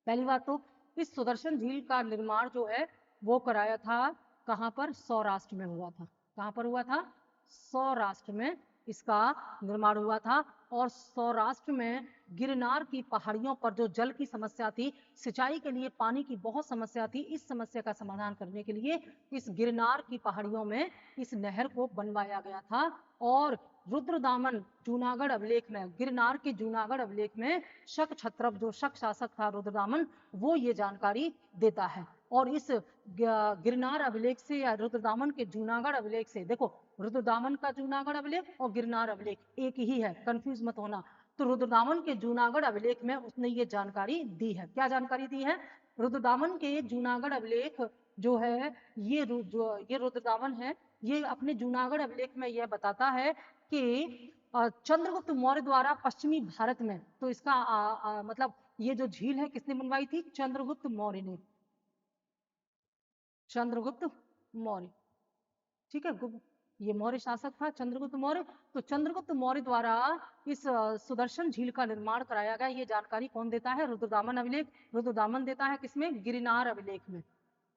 पहली बात तो इस सुदर्शन झील का निर्माण जो है वो कराया था कहाँ पर? सौराष्ट्र में हुआ था। कहाँ पर हुआ था? सौराष्ट्र में इसका निर्माण हुआ था। और सौराष्ट्र में गिरनार की पहाड़ियों पर जो जल की समस्या थी, सिंचाई के लिए पानी की बहुत समस्या थी, इस समस्या का समाधान करने के लिए इस गिरनार की पहाड़ियों में इस नहर को बनवाया गया था। और रुद्रदामन जूनागढ़ अभिलेख में, गिरनार के जूनागढ़ अभिलेख में शक छत्रप जो शक शासक था रुद्रदामन, वो ये जानकारी देता है। और इस गिरनार अभिलेख से या रुद्रदामन के जूनागढ़ अभिलेख से, देखो रुद्रदामन का जूनागढ़ अभिलेख और गिरनार अभिलेख एक ही है, कंफ्यूज मत होना। तो रुद्रदामन के जूनागढ़ अभिलेख में उसने ये जानकारी दी है। क्या जानकारी दी है? रुद्रदामन के जूनागढ़ अभिलेख जो है ये रुद्रदामन है, ये अपने जूनागढ़ अभिलेख में यह बताता है कि चंद्रगुप्त मौर्य द्वारा पश्चिमी भारत में, तो इसका मतलब ये जो झील है किसने बनवाई थी? चंद्रगुप्त मौर्य ने। चंद्रगुप्त मौर्य, ठीक है, ये मौर्य शासक था चंद्रगुप्त मौर्य। तो चंद्रगुप्त मौर्य द्वारा इस सुदर्शन झील का निर्माण कराया गया। ये जानकारी कौन देता है? रुद्रदामन अभिलेख। रुद्रदामन देता है किसमें? गिरनार अभिलेख में।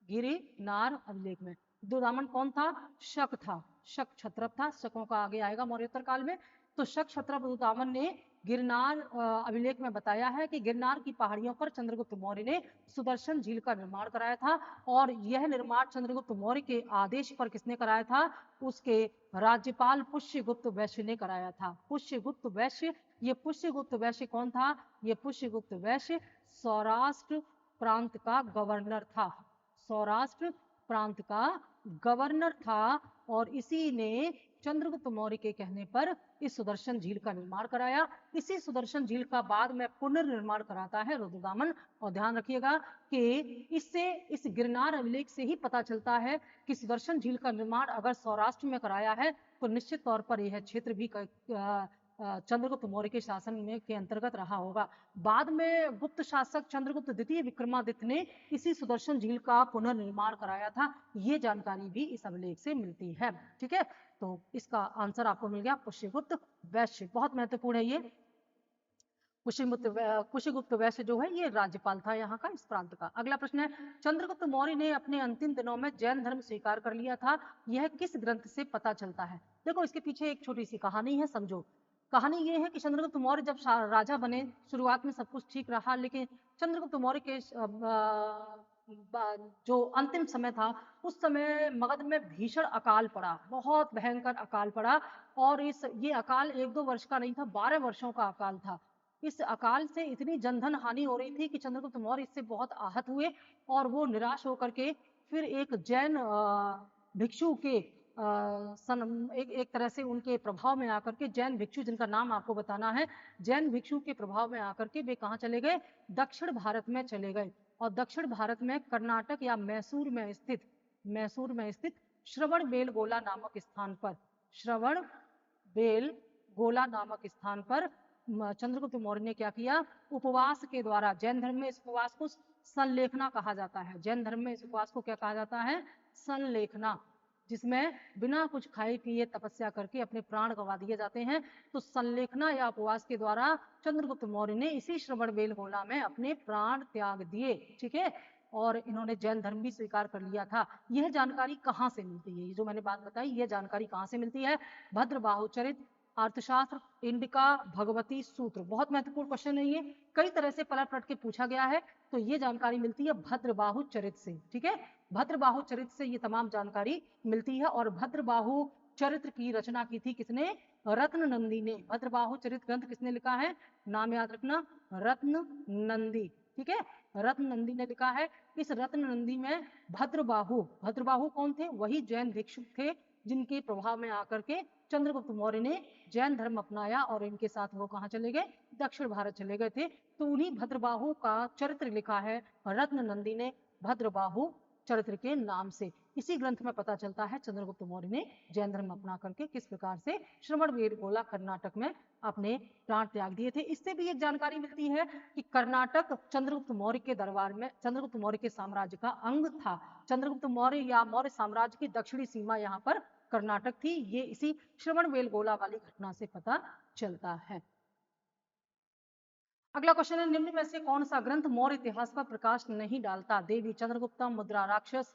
गिरनार अभिलेख में रुद्रदामन कौन था? शक था, शक क्षत्रप था। शकों का आगे आएगा मौर्योत्तर काल में। तो शक क्षत्रप रुद्रदामन ने गिरनार अभिलेख में बताया है कि गिरनार की पहाड़ियों पर चंद्रगुप्त मौर्य ने सुदर्शन झील का निर्माण कराया था। और यह निर्माण चंद्रगुप्त मौर्य के आदेश पर किसने कराया था? उसके राज्यपाल पुष्यगुप्त वैश्य ने कराया था। पुष्यगुप्त वैश्य, ये पुष्यगुप्त वैश्य कौन था? ये पुष्यगुप्त वैश्य सौराष्ट्र प्रांत का गवर्नर था। सौराष्ट्र प्रांत का गवर्नर था और इसी ने चंद्रगुप्त मौर्य के कहने पर इस सुदर्शन झील का निर्माण कराया। इसी सुदर्शन झील का बाद में पुनर्निर्माण कराता है रुद्रदामन। और ध्यान रखिएगा कि इससे, इस गिरनार अभिलेख से ही पता चलता है कि सुदर्शन झील का निर्माण अगर सौराष्ट्र में कराया है तो निश्चित तौर पर यह क्षेत्र भी चंद्रगुप्त मौर्य के शासन में के अंतर्गत रहा होगा। बाद में गुप्त शासक चंद्रगुप्त द्वितीय विक्रमादित्य ने इसी सुदर्शन झील का पुनर्निर्माण कराया था। ये जानकारी भी इस अभिलेख से मिलती है। ठीक है, तो इसका आंसर आपको मिल गया पुष्यगुप्त वैश्य। बहुत महत्वपूर्ण है ये। पुष्यगुप्त वैश्य जो है ये राज्यपाल था यहाँ का, इस प्रांत का। अगला प्रश्न है, चंद्रगुप्त मौर्य ने अपने अंतिम दिनों में जैन धर्म स्वीकार कर लिया था, यह किस ग्रंथ से पता चलता है? देखो इसके पीछे एक छोटी सी कहानी है, समझो। कहानी ये है कि चंद्रगुप्त मौर्य जब राजा बने, शुरुआत में सब कुछ ठीक रहा, लेकिन चंद्रगुप्त मौर्य के जो अंतिम समय था उस समय मगध में भीषण अकाल पड़ा, बहुत भयंकर अकाल पड़ा। और ये अकाल 1-2 वर्ष का नहीं था, 12 वर्षों का अकाल था। इस अकाल से इतनी जनधन हानि हो रही थी कि चंद्रगुप्त मौर्य इससे बहुत आहत हुए और वो निराश होकर के फिर एक जैन भिक्षु के एक तरह से उनके प्रभाव में आकर के, जैन भिक्षु जिनका नाम आपको बताना है, जैन भिक्षु के प्रभाव में आकर के वे कहाँ चले गए? दक्षिण भारत में चले गए। और दक्षिण भारत में कर्नाटक या मैसूर में स्थित श्रवण बेलगोला नामक स्थान पर, श्रवण बेलगोला नामक स्थान पर चंद्रगुप्त मौर्य ने क्या किया? उपवास के द्वारा, जैन धर्म में इस उपवास को संलेखना कहा जाता है। जैन धर्म में इस उपवास को क्या कहा जाता है? संलेखना। जिसमें बिना कुछ खाए पिए तपस्या करके अपने प्राण गंवा दिए जाते हैं। तो संलेखना या उपवास के द्वारा चंद्रगुप्त मौर्य ने इसी श्रवणबेलगोला में अपने प्राण त्याग दिए। ठीक है, और इन्होंने जैन धर्म भी स्वीकार कर लिया था। यह जानकारी कहाँ से मिलती है? ये जो मैंने बात बताई, यह जानकारी कहाँ से मिलती है? भद्रबाहुचरित, अर्थशास्त्र, इंडिका, भगवती सूत्र। बहुत महत्वपूर्ण क्वेश्चन है ये, कई तरह से पलट पलट के पूछा गया है। तो ये जानकारी मिलती है भद्रबाहु चरित से। ठीक है, भद्रबाहु चरित से ये तमाम जानकारी मिलती है। और भद्रबाहु चरित्र की रचना की थी किसने? रत्न नंदी ने। भद्रबाहु चरित ग्रंथ किसने लिखा है? नाम याद रखना, रत्न नंदी। ठीक है, रत्न नंदी ने लिखा है। इस रत्न नंदी में भद्रबाहु, भद्रबाहु कौन थे? वही जैन भिक्षुक थे जिनके प्रभाव में आकर के चंद्रगुप्त मौर्य ने जैन धर्म अपनाया और इनके साथ वो कहाँ चले गए? दक्षिण भारत चले गए थे। तो उन्हीं भद्रबाहु का चरित्र लिखा है रत्न नंदी ने भद्रबाहु चरित्र के नाम से। इसी ग्रंथ में पता चलता है चंद्रगुप्त मौर्य ने जैन धर्म अपना करके किस प्रकार से श्रवणबेलगोला कर्नाटक में अपने प्राण त्याग दिए थे। इससे भी एक जानकारी मिलती है कि कर्नाटक चंद्रगुप्त मौर्य के दरबार में, चंद्रगुप्त मौर्य के साम्राज्य का अंग था। चंद्रगुप्त मौर्य या मौर्य साम्राज्य की दक्षिणी सीमा यहाँ पर कर्नाटक थी। ये इसी श्रवणबेलगोला वाली घटना से पता चलता है। अगला क्वेश्चन है, निम्न में से कौन सा ग्रंथ मौर्य इतिहास पर प्रकाश नहीं डालता? देवी चंद्रगुप्तम, मुद्रा राक्षस,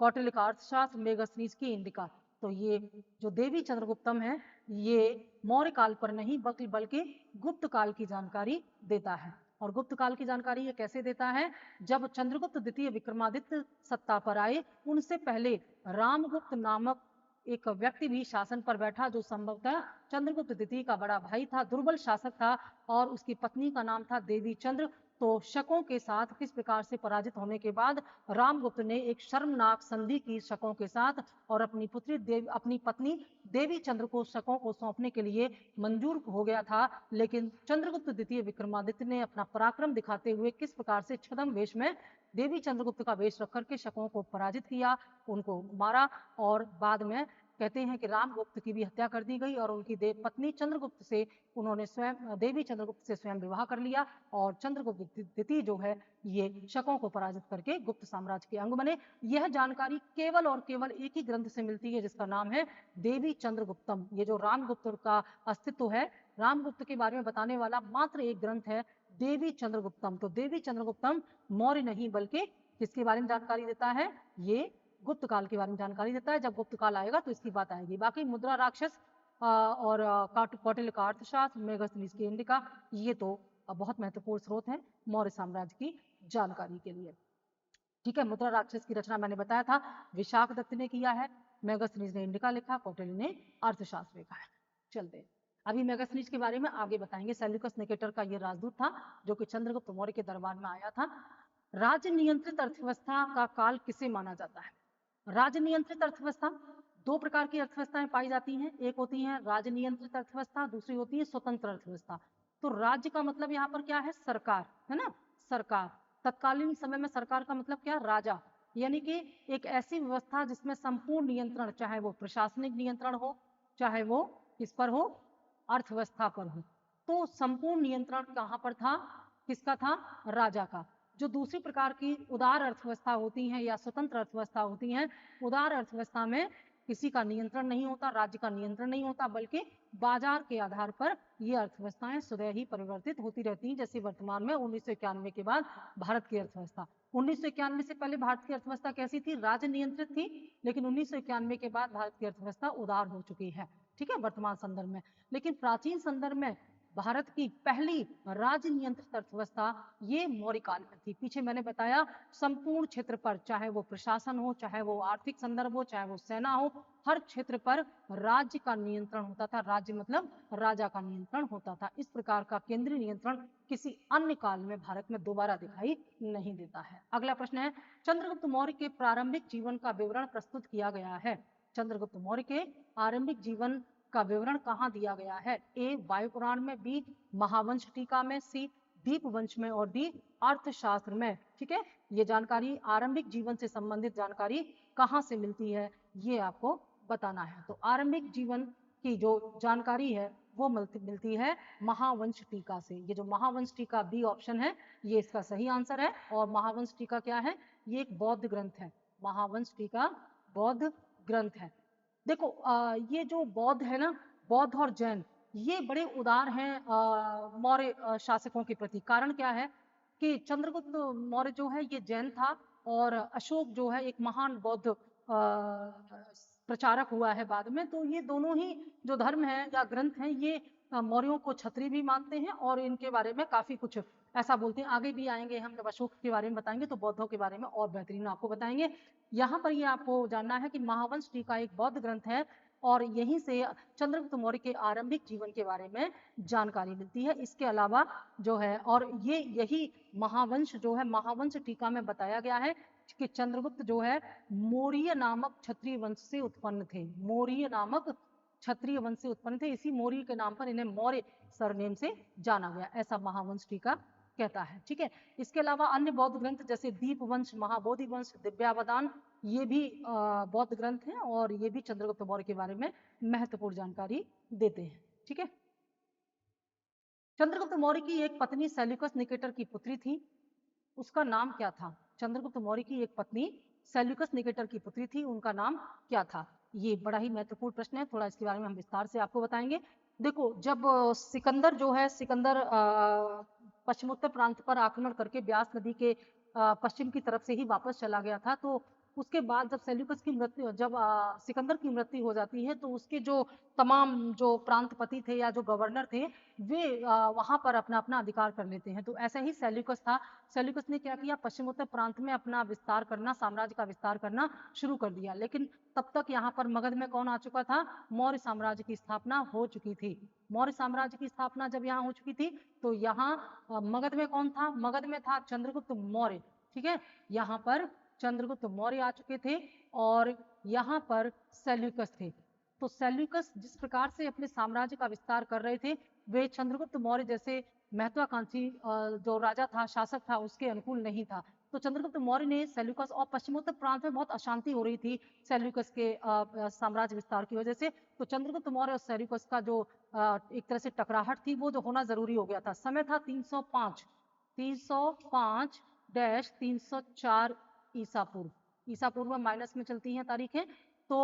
कौटिल्य का अर्थशास्त्र, मेगास्थनीज की इंडिका। तो ये जो देवी चंद्रगुप्तम है, ये मौर्य काल पर नहीं बल्कि गुप्त काल की जानकारी देता है। और गुप्त काल की जानकारी ये कैसे देता है? जब चंद्रगुप्त द्वितीय विक्रमादित्य सत्ता पर आए, उनसे पहले रामगुप्त नामक एक व्यक्ति भी शासन पर बैठा, जो संभवतः चंद्रगुप्त द्वितीय का बड़ा भाई था, दुर्बल शासक था, और उसकी पत्नी का नाम था देवी चंद्र। तो शकों के साथ किस प्रकार से पराजित होने के बाद रामगुप्त ने एक शर्मनाक संधि की शकों के साथ, और अपनी पत्नी देवी चंद्र को शकों को सौंपने के लिए मंजूर हो गया था। लेकिन चंद्रगुप्त द्वितीय विक्रमादित्य ने अपना पराक्रम दिखाते हुए किस प्रकार से छद्म वेश में देवी चंद्रगुप्त का वेश रख करके शकों को पराजित किया, उनको मारा। और बाद में कहते हैं कि रामगुप्त की भी हत्या कर दी गई और उनकी पत्नी चंद्रगुप्त से उन्होंने स्वयं, देवी चंद्रगुप्त से स्वयं विवाह कर लिया। और चंद्रगुप्त द्वितीय जो है ये शकों को पराजित करके गुप्त साम्राज्य के अंग बने। यह जानकारी केवल और केवल एक ही ग्रंथ से मिलती है, जिसका नाम है देवी चंद्रगुप्तम। ये जो रामगुप्त का अस्तित्व है, रामगुप्त के बारे में बताने वाला मात्र एक ग्रंथ है, देवी चंद्रगुप्तम। तो देवी चंद्रगुप्तम मौर्य नहीं बल्कि किसके बारे में जानकारी देता है? ये गुप्त काल के बारे में जानकारी देता है। जब गुप्त काल आएगा तो इसकी बात आएगी। बाकी मुद्रा राक्षस और कौटिल्य का अर्थशास्त्र, मेगास्थनीज की इंडिका, ये तो बहुत महत्वपूर्ण स्रोत है मौर्य साम्राज्य की जानकारी के लिए। ठीक है, मुद्रा राक्षस की रचना मैंने बताया था विशाख दत्त ने किया है, मेगास्थनीज ने इंडिका लिखा, कौटिल्य ने अर्थशास्त्र लिखा है। चलते अभी मेगास्थनीज के बारे में आगे बताएंगे। सेल्यूकस निकेटर का ये राजदूत था जो कि चंद्रगुप्त मौर्य के दरबार में आया था। राज्य नियंत्रित अर्थव्यवस्था का काल किसे माना जाता है? राज्य नियंत्रित अर्थव्यवस्था, दो प्रकार की अर्थव्यवस्थाएं पाई जाती हैं। एक होती है राज्य नियंत्रित अर्थव्यवस्था, दूसरी होती है स्वतंत्र अर्थव्यवस्था। तो राज्य का मतलब यहाँ पर क्या है? सरकार, है ना, सरकार। तत्कालीन समय में सरकार का मतलब क्या? राजा। यानी कि एक ऐसी व्यवस्था जिसमें संपूर्ण नियंत्रण, चाहे वो प्रशासनिक नियंत्रण हो, चाहे वो किस पर हो? अर्थव्यवस्था पर हो। तो संपूर्ण नियंत्रण कहाँ पर था? किसका था? राजा का। जो दूसरी प्रकार की उदार अर्थव्यवस्था होती हैं या स्वतंत्र अर्थव्यवस्था होती हैं, उदार अर्थव्यवस्था में किसी का नियंत्रण नहीं होता, राज्य का नियंत्रण नहीं होता, बल्कि बाजार के आधार पर ये अर्थव्यवस्थाएं स्वतः ही परिवर्तित होती रहती हैं। जैसे वर्तमान में 1991 के बाद भारत की अर्थव्यवस्था, 1991 से पहले भारत की अर्थव्यवस्था कैसी थी? राज्य नियंत्रित थी। लेकिन 1991 के बाद भारत की अर्थव्यवस्था उदार हो चुकी है। ठीक है, वर्तमान संदर्भ में। लेकिन प्राचीन संदर्भ में भारत की पहली राज्य नियंत्रित अर्थव्यवस्था ये मौर्य काल में थी। पीछे मैंने बताया संपूर्ण क्षेत्र पर, चाहे वो प्रशासन हो, चाहे वो आर्थिक संदर्भ हो, चाहे वो सेना हो, हर क्षेत्र पर राज्य का नियंत्रण होता था। राज्य मतलब राजा का नियंत्रण होता था। इस प्रकार का केंद्रीय नियंत्रण किसी अन्य काल में भारत में दोबारा दिखाई नहीं देता है। अगला प्रश्न है, चंद्रगुप्त मौर्य के प्रारंभिक जीवन का विवरण प्रस्तुत किया गया है। चंद्रगुप्त मौर्य के आरंभिक जीवन का विवरण कहाँ दिया गया है? ए वायु पुराण में, बी महावंश टीका में, सी दीप वंश में, और डी अर्थशास्त्र में। ठीक है, ये जानकारी, आरंभिक जीवन से संबंधित जानकारी कहाँ से मिलती है ये आपको बताना है। तो आरंभिक जीवन की जो जानकारी है वो मिलती है महावंश टीका से। ये जो महावंश टीका बी ऑप्शन है ये इसका सही आंसर है। और महावंश टीका क्या है? ये एक बौद्ध ग्रंथ है। महावंश टीका बौद्ध ग्रंथ है। देखो ये जो बौद्ध है ना, बौद्ध और जैन, ये बड़े उदार हैं मौर्य शासकों के प्रति। कारण क्या है कि चंद्रगुप्त मौर्य जो है ये जैन था, और अशोक जो है एक महान बौद्ध प्रचारक हुआ है बाद में। तो ये दोनों ही जो धर्म है या ग्रंथ हैं, ये मौर्यों को क्षत्रिय भी मानते हैं और इनके बारे में काफी कुछ ऐसा बोलते हैं। आगे भी आएंगे हम, जब अशोक के बारे में बताएंगे तो बौद्धों के बारे में और बेहतरीन आपको बताएंगे। यहाँ पर ये आपको जानना है कि महावंश टीका एक बौद्ध ग्रंथ है, और यहीं से चंद्रगुप्त मौर्य के आरंभिक जीवन के बारे में जानकारी मिलती है। इसके अलावा जो है, और ये यही महावंश जो है, महावंश टीका में बताया गया है कि चंद्रगुप्त जो है मौर्य नामक क्षत्रिय वंश से उत्पन्न थे। मौर्य नामक क्षत्रिय वंश से उत्पन्न थे, इसी मौर्य के नाम पर इन्हें मौर्य सरनेम से जाना गया, ऐसा महावंश टीका कहता है। ठीक है, इसके अलावा अन्य बौद्ध ग्रंथ जैसे दीपवंश, महाबोधि वंश, दिव्यावदान, ये भी बौद्ध ग्रंथ हैं, और ये भी चंद्रगुप्त मौर्य के बारे में महत्वपूर्ण जानकारी देते हैं। ठीक है, चंद्रगुप्त मौर्य की एक पत्नी सेल्यूकस निकेटर की पुत्री थी, उसका नाम क्या था? चंद्रगुप्त मौर्य की एक पत्नी सेल्यूकस निकेटर की पुत्री थी, उनका नाम क्या था? ये बड़ा ही महत्वपूर्ण प्रश्न है, थोड़ा इसके बारे में हम विस्तार से आपको बताएंगे। देखो, जब सिकंदर जो है, सिकंदर पश्चिमोत्तर प्रांत पर आक्रमण करके ब्यास नदी के पश्चिम की तरफ से ही वापस चला गया था, तो उसके बाद जब सेल्यूकस की मृत्यु, जब सिकंदर की मृत्यु हो जाती है, तो उसके जो तमाम जो प्रांतपति थे या जो गवर्नर थे, वे वहां पर अपना अपना अधिकार कर लेते हैं। तो ऐसा ही सेल्यूकस था। सेल्यूकस ने क्या किया, पश्चिमोत्तर प्रांत में अपना विस्तार करना, साम्राज्य का विस्तार करना शुरू कर दिया। लेकिन तब तक यहाँ पर मगध में कौन आ चुका था? मौर्य साम्राज्य की स्थापना हो चुकी थी। मौर्य साम्राज्य की स्थापना जब यहाँ हो चुकी थी, तो यहाँ मगध में कौन था? मगध में था चंद्रगुप्त मौर्य। ठीक है, यहाँ पर चंद्रगुप्त मौर्य आ चुके थे, और यहाँ पर सेल्यूकस थे। तो सेल्यूकस जिस प्रकार से अपने साम्राज्य का विस्तार कर रहे थे, वे चंद्रगुप्त मौर्य जैसे महत्वाकांक्षी जो राजा था, शासक था, उसके अनुकूल नहीं था। तो चंद्रगुप्त मौर्य ने सेल्यूकस, और पश्चिमोत्तर प्रांत में बहुत अशांति हो रही थी सेल्यूकस के साम्राज्य विस्तार की वजह से। तो चंद्रगुप्त मौर्य और सेल्यूकस का जो एक तरह से टकराहट थी, वो जो होना जरूरी हो गया था। समय था 305 304 ईसा पूर्व। ईसा पूर्व में माइनस में चलती हैं तारीखें। तो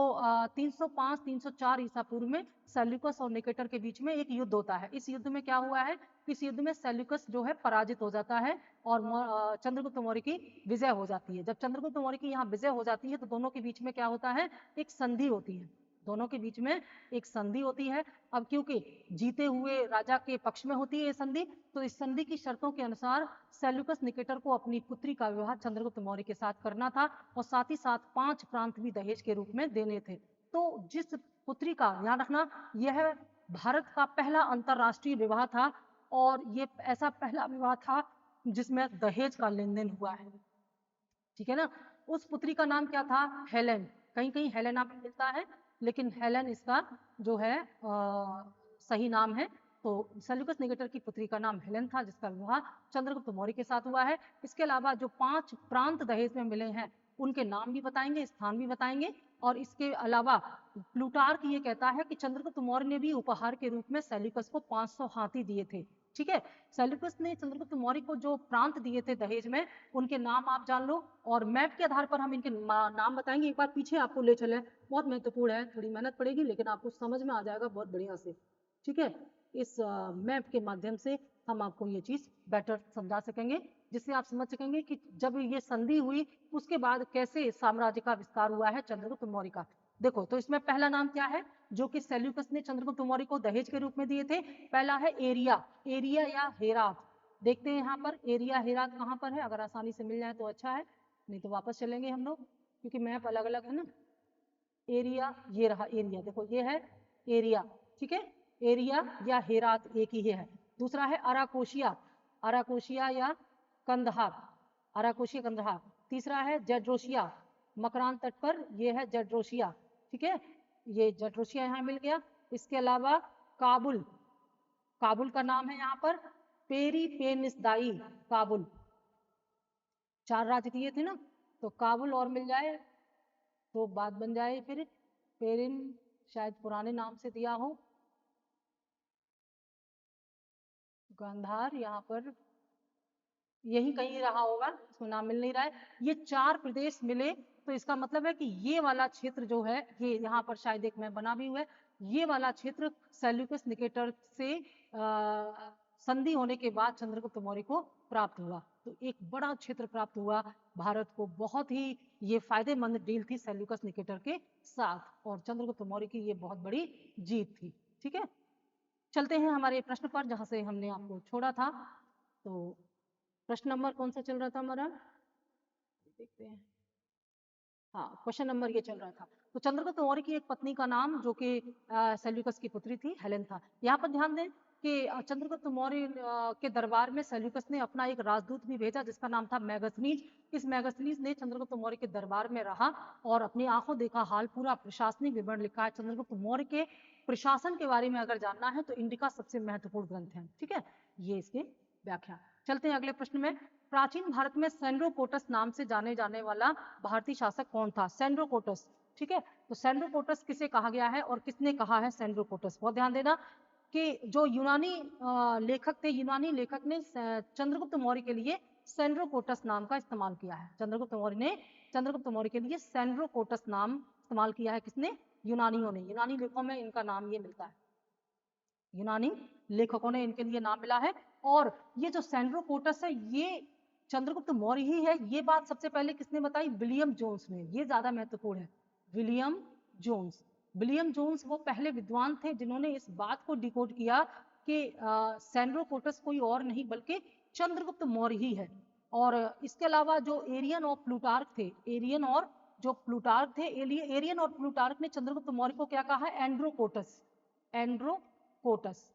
305 304 ईसा पूर्व में सेल्यूकस और निकेटर के बीच में एक युद्ध होता है। इस युद्ध में क्या हुआ है? इस युद्ध में सेल्यूकस जो है पराजित हो जाता है, और चंद्रगुप्त मौर्य की विजय हो जाती है। जब चंद्रगुप्त मौर्य की यहाँ विजय हो जाती है, तो दोनों के बीच में क्या होता है? एक संधि होती है। दोनों के बीच में एक संधि होती है। अब क्योंकि जीते हुए राजा के पक्ष में होती है ये संधि, तो इस संधि की शर्तों के अनुसार सेल्यूकस निकेटर को अपनी पुत्री का विवाह चंद्रगुप्त मौर्य के साथ करना था, और साथ ही साथ 5 प्रांत भी दहेज के रूप में देने थे। तो जिस पुत्री का, ध्यान रखना, यह भारत का पहला अंतरराष्ट्रीय विवाह था, और ये ऐसा पहला विवाह था जिसमें दहेज का लेन देन हुआ है। ठीक है ना? उस पुत्री का नाम क्या था? हेलेन। कहीं कहीं हेलेना भी मिलता है, लेकिन हेलेन इसका जो है सही नाम है। तो सेल्यूकस निकेटर की पुत्री का नाम हेलेन था, जिसका विवाह चंद्रगुप्त मौर्य के साथ हुआ है। इसके अलावा जो 5 प्रांत दहेज में मिले हैं, उनके नाम भी बताएंगे, स्थान भी बताएंगे। और इसके अलावा प्लूटार्क ये कहता है कि चंद्रगुप्त मौर्य ने भी उपहार के रूप में सेल्यूकस को 500 हाथी दिए थे। ठीक है, सेल्यूकस ने चंद्रगुप्त मौर्य को जो प्रांत दिए थे दहेज में, उनके नाम आप जान लो, और मैप के आधार पर हम इनके नाम बताएंगे। एक बार पीछे आपको ले चले, बहुत महत्वपूर्ण है, थोड़ी मेहनत पड़ेगी, लेकिन आपको समझ में आ जाएगा बहुत बढ़िया से। ठीक है, इस मैप के माध्यम से हम आपको ये चीज बेटर समझा सकेंगे, जिससे आप समझ सकेंगे कि जब ये संधि हुई, उसके बाद कैसे साम्राज्य का विस्तार हुआ है चंद्रगुप्त मौर्य का। देखो, तो इसमें पहला नाम क्या है जो कि सेल्यूकस ने चंद्रगुप्त मौर्य को दहेज के रूप में दिए थे? पहला है एरिया। एरिया या हेरात। देखते हैं यहाँ पर एरिया हेरात कहाँ पर है, अगर आसानी से मिल जाए तो अच्छा है, नहीं तो वापस चलेंगे हम लोग, क्योंकि मैप अलग अलग है ना। एरिया, ये रहा एरिया, देखो ये है एरिया। ठीक है, एरिया या हेरात एक ही है। दूसरा है अराकोशिया। अराकोशिया या कंदहार। अराकोशिया, कंदहार। तीसरा है जड्रोशिया, मकरान तट पर, ये है जड्रोशिया। ठीक है, ये जड्रोशिया यहाँ मिल गया। इसके अलावा काबुल। काबुल का नाम है यहाँ पर पेरिपेनिसदाई। काबुल, 4 राज्य दिए थे ना, तो काबुल और मिल जाए तो बात बन जाए। फिर पेरिन शायद पुराने नाम से दिया हो। गांधार यहाँ पर यही कहीं रहा होगा, इसको नाम मिल नहीं रहा है। ये 4 प्रदेश मिले तो इसका मतलब है कि ये वाला क्षेत्र जो है, ये यहाँ पर शायद एक मैप बना भी हुआ है, ये वाला क्षेत्र सेल्यूकस निकेटर से संधि होने के बाद चंद्रगुप्त मौर्य को प्राप्त हुआ। तो एक बड़ा क्षेत्र प्राप्त हुआ भारत को, बहुत ही ये फायदेमंद डील थी सेल्यूकस निकेटर के साथ, और चंद्रगुप्त मौर्य की ये बहुत बड़ी जीत थी। ठीक है, चलते हैं हमारे प्रश्न पर जहां से हमने आपको छोड़ा था। तो प्रश्न नंबर कौन सा चल रहा था हमारा, देखते हैं। हाँ, क्वेश्चन नंबर ये चल रहा था। तो चंद्रगुप्त मौर्य की एक पत्नी का नाम जो कि सेल्यूकस की पुत्री थी, हेलेन था। यहाँ पर ध्यान दें कि चंद्रगुप्त मौर्य के दरबार में सेल्यूकस ने अपना एक राजदूत भी भेजा जिसका नाम था मेगस्थनीज। इस मेगस्थनीज ने चंद्रगुप्त मौर्य के दरबार में रहा और अपनी आंखों देखा हाल पूरा प्रशासनिक विवरण लिखा है। चंद्रगुप्त मौर्य के प्रशासन के बारे में अगर जानना है तो इंडिका सबसे महत्वपूर्ण ग्रंथ है। ठीक है, ये इसकी व्याख्या। चलते हैं अगले प्रश्न में। प्राचीन भारत में सेंड्रोकोटस नाम से जाने जाने वाला भारतीय शासक कौन था? सेंड्रोकोटस। ठीक है, तो सेंड्रोकोटस किसे कहा गया है और किसने कहा है सेंड्रोकोटस? बहुत ध्यान देना कि जो यूनानी लेखक थे, यूनानी लेखक ने चंद्रगुप्त मौर्य के लिए सेंड्रोकोटस नाम का इस्तेमाल किया है। चंद्रगुप्त मौर्य ने चंद्रगुप्त मौर्य के लिए सेंड्रोकोटस नाम इस्तेमाल किया है। किसने? यूनानियों ने। यूनानी लेखों में इनका नाम ये मिलता है, यूनानी लेखकों ने इनके लिए नाम मिला है। और ये जो सेंड्रोकोटस है ये चंद्रगुप्त मौर्य ही है, ये बात सबसे पहले किसने बताई? विलियम जोन्स ने। ये ज्यादा महत्वपूर्ण है, विलियम जोन्स। विलियम जोन्स वो पहले विद्वान थे जिन्होंने इस बात को डिकोड किया कि सेंड्रोकोटस कोई और नहीं बल्कि चंद्रगुप्त मौर्य ही है। और इसके अलावा जो एरियन और प्लूटार्क थे, एरियन और जो प्लूटार्क थे, एरियन और प्लूटार्क ने चंद्रगुप्त मौर्य को क्या कहा है? एंड्रोकोटस। एंड्रोकोटस।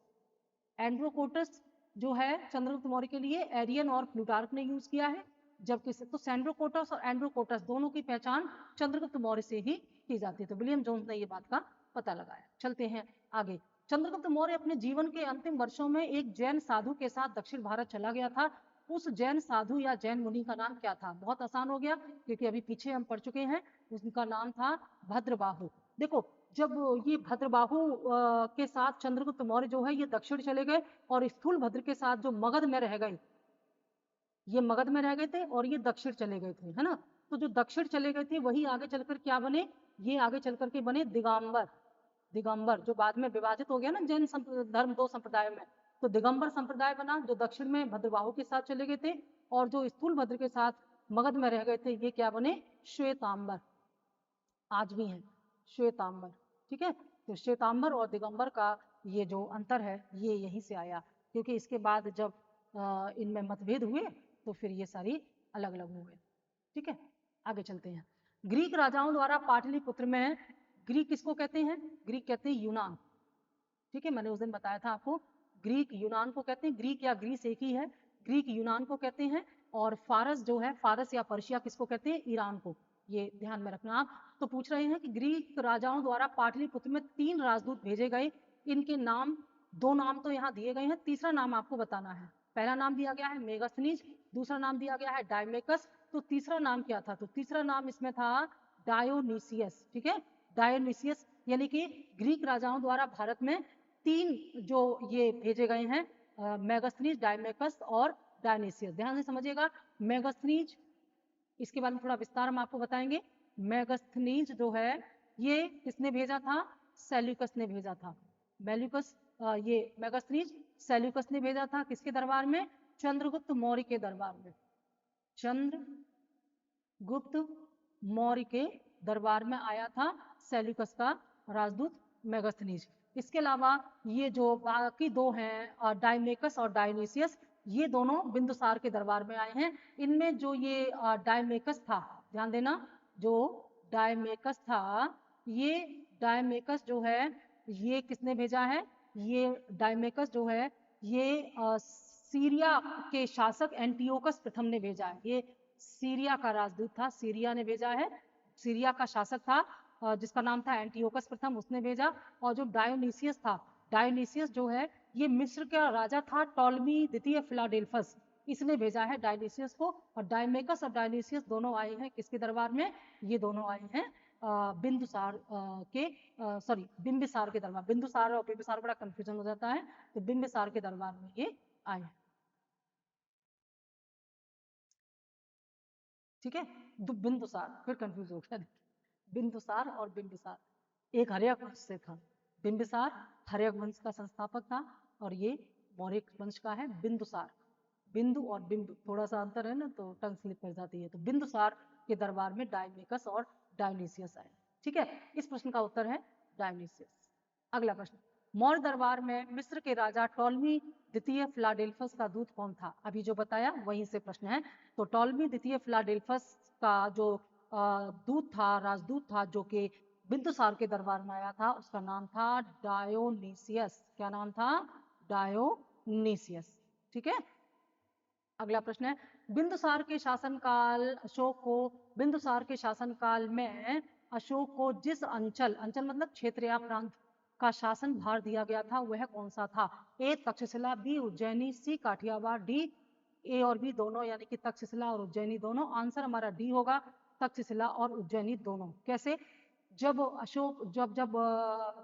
एंड्रोकोटस जो है चंद्रगुप्त मौर्य के लिए एरियन और प्लूटार्क ने यूज किया है, जबकि तो सेंड्रोकोटस और एंड्रोकोटस दोनों की पहचान चंद्रगुप्त मौर्य से ही की जाती है। तो विलियम जोन्स ने ये बात का पता लगाया। चलते हैं आगे। चंद्रगुप्त मौर्य अपने जीवन के अंतिम वर्षों में एक जैन साधु के साथ दक्षिण भारत चला गया था। उस जैन साधु या जैन मुनि का नाम क्या था? बहुत आसान हो गया क्योंकि अभी पीछे हम पढ़ चुके हैं। उसका नाम था भद्रबाहु। देखो, जब ये भद्रबाहु के साथ चंद्रगुप्त मौर्य जो है ये दक्षिण चले गए और स्थूलभद्र के साथ जो मगध में रह गए, ये मगध में रह गए थे और ये दक्षिण चले गए थे, है ना। तो जो दक्षिण चले गए थे वही आगे चलकर क्या बने? ये आगे चलकर के बने दिगंबर। दिगंबर जो बाद में विभाजित हो गया ना जैन धर्म दो संप्रदायों में, तो दिगंबर संप्रदाय बना जो दक्षिण में भद्रबाहु के साथ चले गए थे, और जो स्थूलभद्र के साथ मगध में रह गए थे ये क्या बने? श्वेतांबर। आज भी हैं श्वेतांबर। ठीक है, तो श्वेतांबर और दिगंबर का ये जो अंतर है ये यहीं से आया, क्योंकि इसके बाद जब इनमें मतभेद हुए तो फिर ये सारी अलग अलग हो गए। ठीक है, आगे चलते हैं। ग्रीक राजाओं द्वारा पाटलिपुत्र में, ग्रीक किसको कहते हैं? ग्रीक कहते हैं यूनान। ठीक है, मैंने उस दिन बताया था आपको, ग्रीक यूनान को कहते हैं। ग्रीक या ग्रीस एक ही है, ग्रीक यूनान को कहते हैं। और फारस जो है, फारस या पर्शिया किसको कहते हैं? ईरान को। ये ध्यान में रखना आप। तो पूछ रहे हैं कि ग्रीक राजाओं द्वारा पाटलिपुत्र में 3 राजदूत भेजे गए, इनके नाम, 2 नाम तो यहाँ दिए गए हैं, तीसरा नाम आपको बताना है। पहला नाम दिया गया है मेगास्थनीज, दूसरा नाम दिया गया है डायमेकस, तो तीसरा नाम क्या था? तो तीसरा नाम इसमें था डायोनिसियस। ठीक है, डायोनिसियस। यानी कि ग्रीक राजाओं द्वारा भारत में 3 जो ये भेजे गए हैं, मेगास्थनीज, डायमेकस और डायनिसियस। ध्यान से समझिएगा। मेगास्थनीज, इसके बारे में थोड़ा विस्तार हम आपको बताएंगे। मेगास्थनीज जो है ये किसने भेजा था? सेल्यूकस ने भेजा था। मेल्यूकस, ये मेगास्थनीज सेल्यूकस ने भेजा था किसके दरबार में? चंद्रगुप्त मौर्य के दरबार में। चंद्रगुप्त मौर्य के दरबार में आया था सेल्यूकस का राजदूत मेगास्थनीज। इसके अलावा ये जो बाकी 2 हैं डायमेकस और डायनिसियस, ये दोनों बिंदुसार के दरबार में आए हैं। इनमें जो ये डायमेकस था, ध्यान देना, जो डायमेकस था, ये डायमेकस जो है ये किसने भेजा है? ये डायमेकस जो है ये सीरिया के शासक एंटियोकस प्रथम ने भेजा है। ये सीरिया का राजदूत था, सीरिया ने भेजा है। सीरिया का शासक था जिसका नाम था एंटियोकस प्रथम, उसने भेजा। और जो डायोनिसियस था, डायोनिसियस जो है ये मिस्र का राजा था, टॉलमी द्वितीय फिलाडेल्फस, इसने भेजा है डायोनिसियस को। और डायमेकस और डायोनिसियस दोनों आए हैं किसके दरबार में? ये दोनों आए हैं बिंदुसार के, सॉरी, बिंबिसार के दरबार। बिंदुसार और बिंबिसार बड़ा कंफ्यूजन हो जाता है, तो बिंबिसार के दरबार में ये आए हैं। ठीक है। बिंदुसार, फिर कंफ्यूज हो गया, बिंदुसार और बिंबिसार, एक हर्यक वंश से था। बिंबिसार हर्यक वंश का संस्थापक था और ये मौर्य वंश का है बिंदुसार। बिंदु और बिंब थोड़ा सा अंतर है ना, तो टंग स्लिप कर जाती है। तो बिंदुसार के दरबार में डायमेकस और डायोनिसियस आए। ठीक है, इस प्रश्न का उत्तर है डायोनिसियस। अगला प्रश्न, मौर्य दरबार में मिस्र के राजा टॉलमी द्वितीय फिलाडेल्फस का दूत कौन था? अभी जो बताया वहीं से प्रश्न है। तो टॉलमी द्वितीय फिलाडेल्फस का जो दूत था, राजदूत था, जो कि बिंदुसार के दरबार में आया था, उसका नाम था डायोनिसियस। क्या नाम था? डायोनिसियस। ठीक है। अगला प्रश्न है, बिंदुसार के शासनकाल अशोक को बिंदुसार के शासनकाल में अशोक को जिस अंचल अंचल मतलब क्षेत्र या प्रांत का शासन भार दिया गया था वह कौन सा था? A Takshashila, B Ujjaini, C Kathiawar, D A और बी दोनों, यानी कि तक्षशिला और उज्जैनी दोनों। आंसर हमारा डी होगा, तक्षशिला और उज्जैनी दोनों। कैसे? जब अशोक जब जब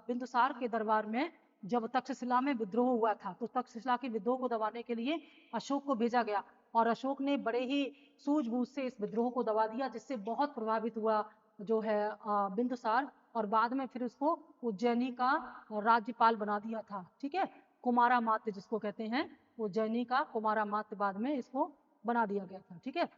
बिंदुसार के दरबार में जब तक्षशिला में विद्रोह हुआ था, तो तक्षशिला के विद्रोह को दबाने के लिए अशोक को भेजा गया और अशोक ने बड़े ही सूझबूझ से इस विद्रोह को दबा दिया, जिससे बहुत प्रभावित हुआ जो है बिंदुसार, और बाद में फिर उसको उज्जैनी का राज्यपाल बना दिया था। ठीक है, कुमारामात्य जिसको कहते हैं, उज्जैनी का कुमारामात्य बाद में इसको बना दिया गया था। ठीक है,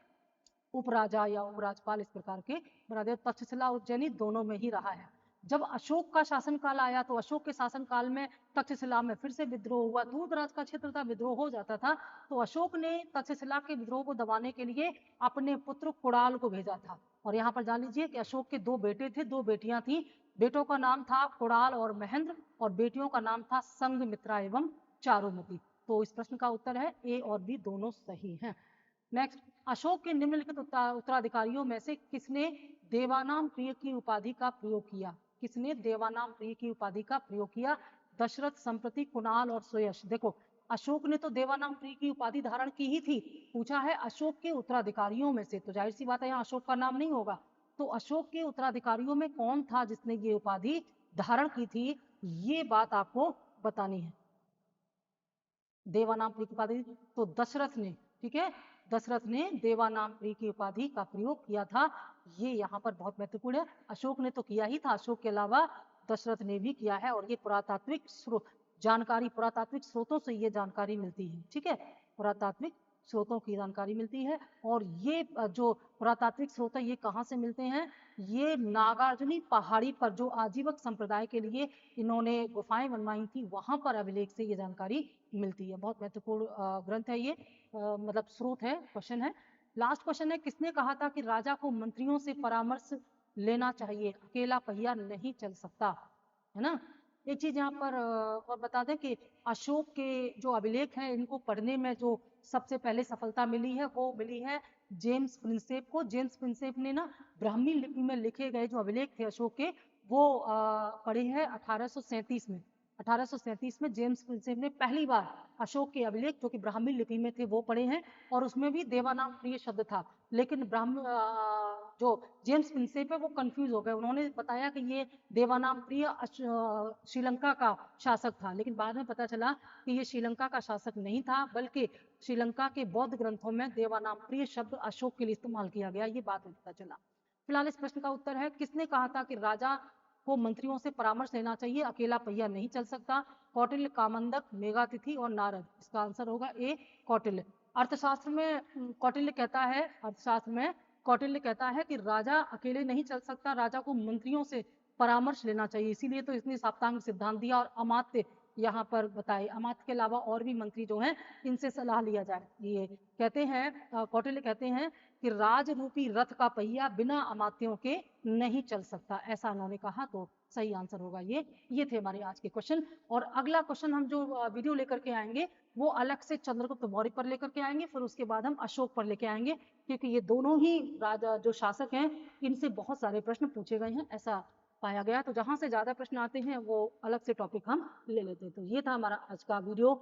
उपराजा या उपराजपाल इस प्रकार के बना दिया। तक्षशिला उज्जैनी दोनों में ही रहा है। जब अशोक का शासनकाल आया तो अशोक के शासनकाल में तक्षशिला में फिर से विद्रोह हुआ। दूर दराज का क्षेत्र था, विद्रोह हो जाता था, तो अशोक ने तक्षशिला के विद्रोह को दबाने के लिए अपने पुत्र कुणाल को भेजा था। और यहाँ पर जान लीजिए कि अशोक के दो बेटे थे, दो बेटियां थी। बेटों का नाम था कुणाल और महेंद्र, और बेटियों का नाम था संघमित्रा एवं चारुमती। तो इस प्रश्न का उत्तर है ए और बी दोनों सही हैं। नेक्स्ट, अशोक के निम्नलिखित उत्तराधिकारियों में से किसने देवानाम प्रिय की उपाधि का प्रयोग किया? किसने देवानाम प्रिय की उपाधि का प्रयोग किया? दशरथ, संप्रति, कुणाल और सुयश। देखो, अशोक ने तो देवानाम प्रिय की उपाधि धारण की ही थी, पूछा है अशोक के उत्तराधिकारियों में से, तो जाहिर सी बात है यहाँ अशोक का नाम नहीं होगा। तो अशोक के उत्तराधिकारियों में कौन था जिसने ये उपाधि धारण की थी, ये बात आपको बतानी है। देवानाम प्रिय की उपाधि तो दशरथ ने, ठीक है, दशरथ ने देवानाम प्रिय की उपाधि का प्रयोग किया था। ये यहाँ पर बहुत महत्वपूर्ण है। अशोक ने तो किया ही था, अशोक के अलावा दशरथ ने भी किया है, और ये पुरातात्विक जानकारी, पुरातात्विक स्रोतों से ये जानकारी मिलती है। ठीक है, पुरातात्विक स्रोतों की जानकारी मिलती है। और ये जो पुरातात्विक स्रोत है ये कहाँ से मिलते हैं? ये नागार्जुनी पहाड़ी पर जो आजीवक संप्रदाय के लिए इन्होंने गुफाएं बनवाई थी, वहां पर अभिलेख से ये जानकारी मिलती है। बहुत महत्वपूर्ण ग्रंथ है ये, मतलब स्रोत है। क्वेश्चन है, लास्ट क्वेश्चन है, किसने कहा था कि राजा को मंत्रियों से परामर्श लेना चाहिए, अकेला पहिया नहीं चल सकता, है ना? एक चीज यहाँ पर और बता दें कि अशोक के जो अभिलेख हैं इनको पढ़ने में जो सबसे पहले सफलता मिली है वो मिली है जेम्स प्रिंसेप को। जेम्स प्रिंसेप ने ना ब्राह्मी लिपि में लिखे गए जो अभिलेख थे अशोक के, वो पढ़े हैं 1837 में। 1837 में जेम्स प्रिंसेप ने पहली बार अशोक के अभिलेख जो कि ब्राह्मी लिपि में थे वो पढ़े हैं, और उसमें भी देवानाम प्रिय शब्द था। लेकिन जो जेम्स प्रिंसेप है वो कंफ्यूज हो गए, उन्होंने बताया कि ये देवानाम प्रिय श्रीलंका का शासक था, लेकिन बाद में पता चला कि ये श्रीलंका का शासक नहीं था, बल्कि श्रीलंका के बौद्ध ग्रंथों में देवानाम प्रिय शब्द अशोक के लिए इस्तेमाल किया गया, ये बाद में पता चला। फिलहाल इस प्रश्न का उत्तर है, किसने कहा था कि राजा को मंत्रियों से परामर्श लेना चाहिए, अकेला पहिया नहीं चल सकता? कौटिल्य, कामंदक, मेघातिथि और नारद। इसका आंसर होगा ए कौटिल्य। अर्थशास्त्र में कौटिल्य कहता है, अर्थशास्त्र में कौटिल्य कहता है कि राजा अकेले नहीं चल सकता, राजा को मंत्रियों से परामर्श लेना चाहिए, इसीलिए तो इसने साप्तांगिक सिद्धांत दिया और अमात्य यहाँ पर बताए। अमात्य के अलावा और भी मंत्री जो हैं इनसे सलाह लिया जाए। ये कहते हैं कौटिल्य कहते हैं कि राज रूपी रथ का पहिया बिना अमात्यों के नहीं चल सकता, ऐसा उन्होंने कहा। तो सही आंसर होगा ये थे हमारे आज के क्वेश्चन। और अगला क्वेश्चन हम जो वीडियो लेकर के आएंगे वो अलग से चंद्रगुप्त मौर्य पर लेकर के आएंगे, फिर उसके बाद हम अशोक पर लेके आएंगे, क्योंकि ये दोनों ही राजा जो शासक हैं इनसे बहुत सारे प्रश्न पूछे गए हैं, ऐसा पाया गया। तो जहां से ज्यादा प्रश्न आते हैं वो अलग से टॉपिक हम ले लेते हैं। तो ये था हमारा आज का वीडियो।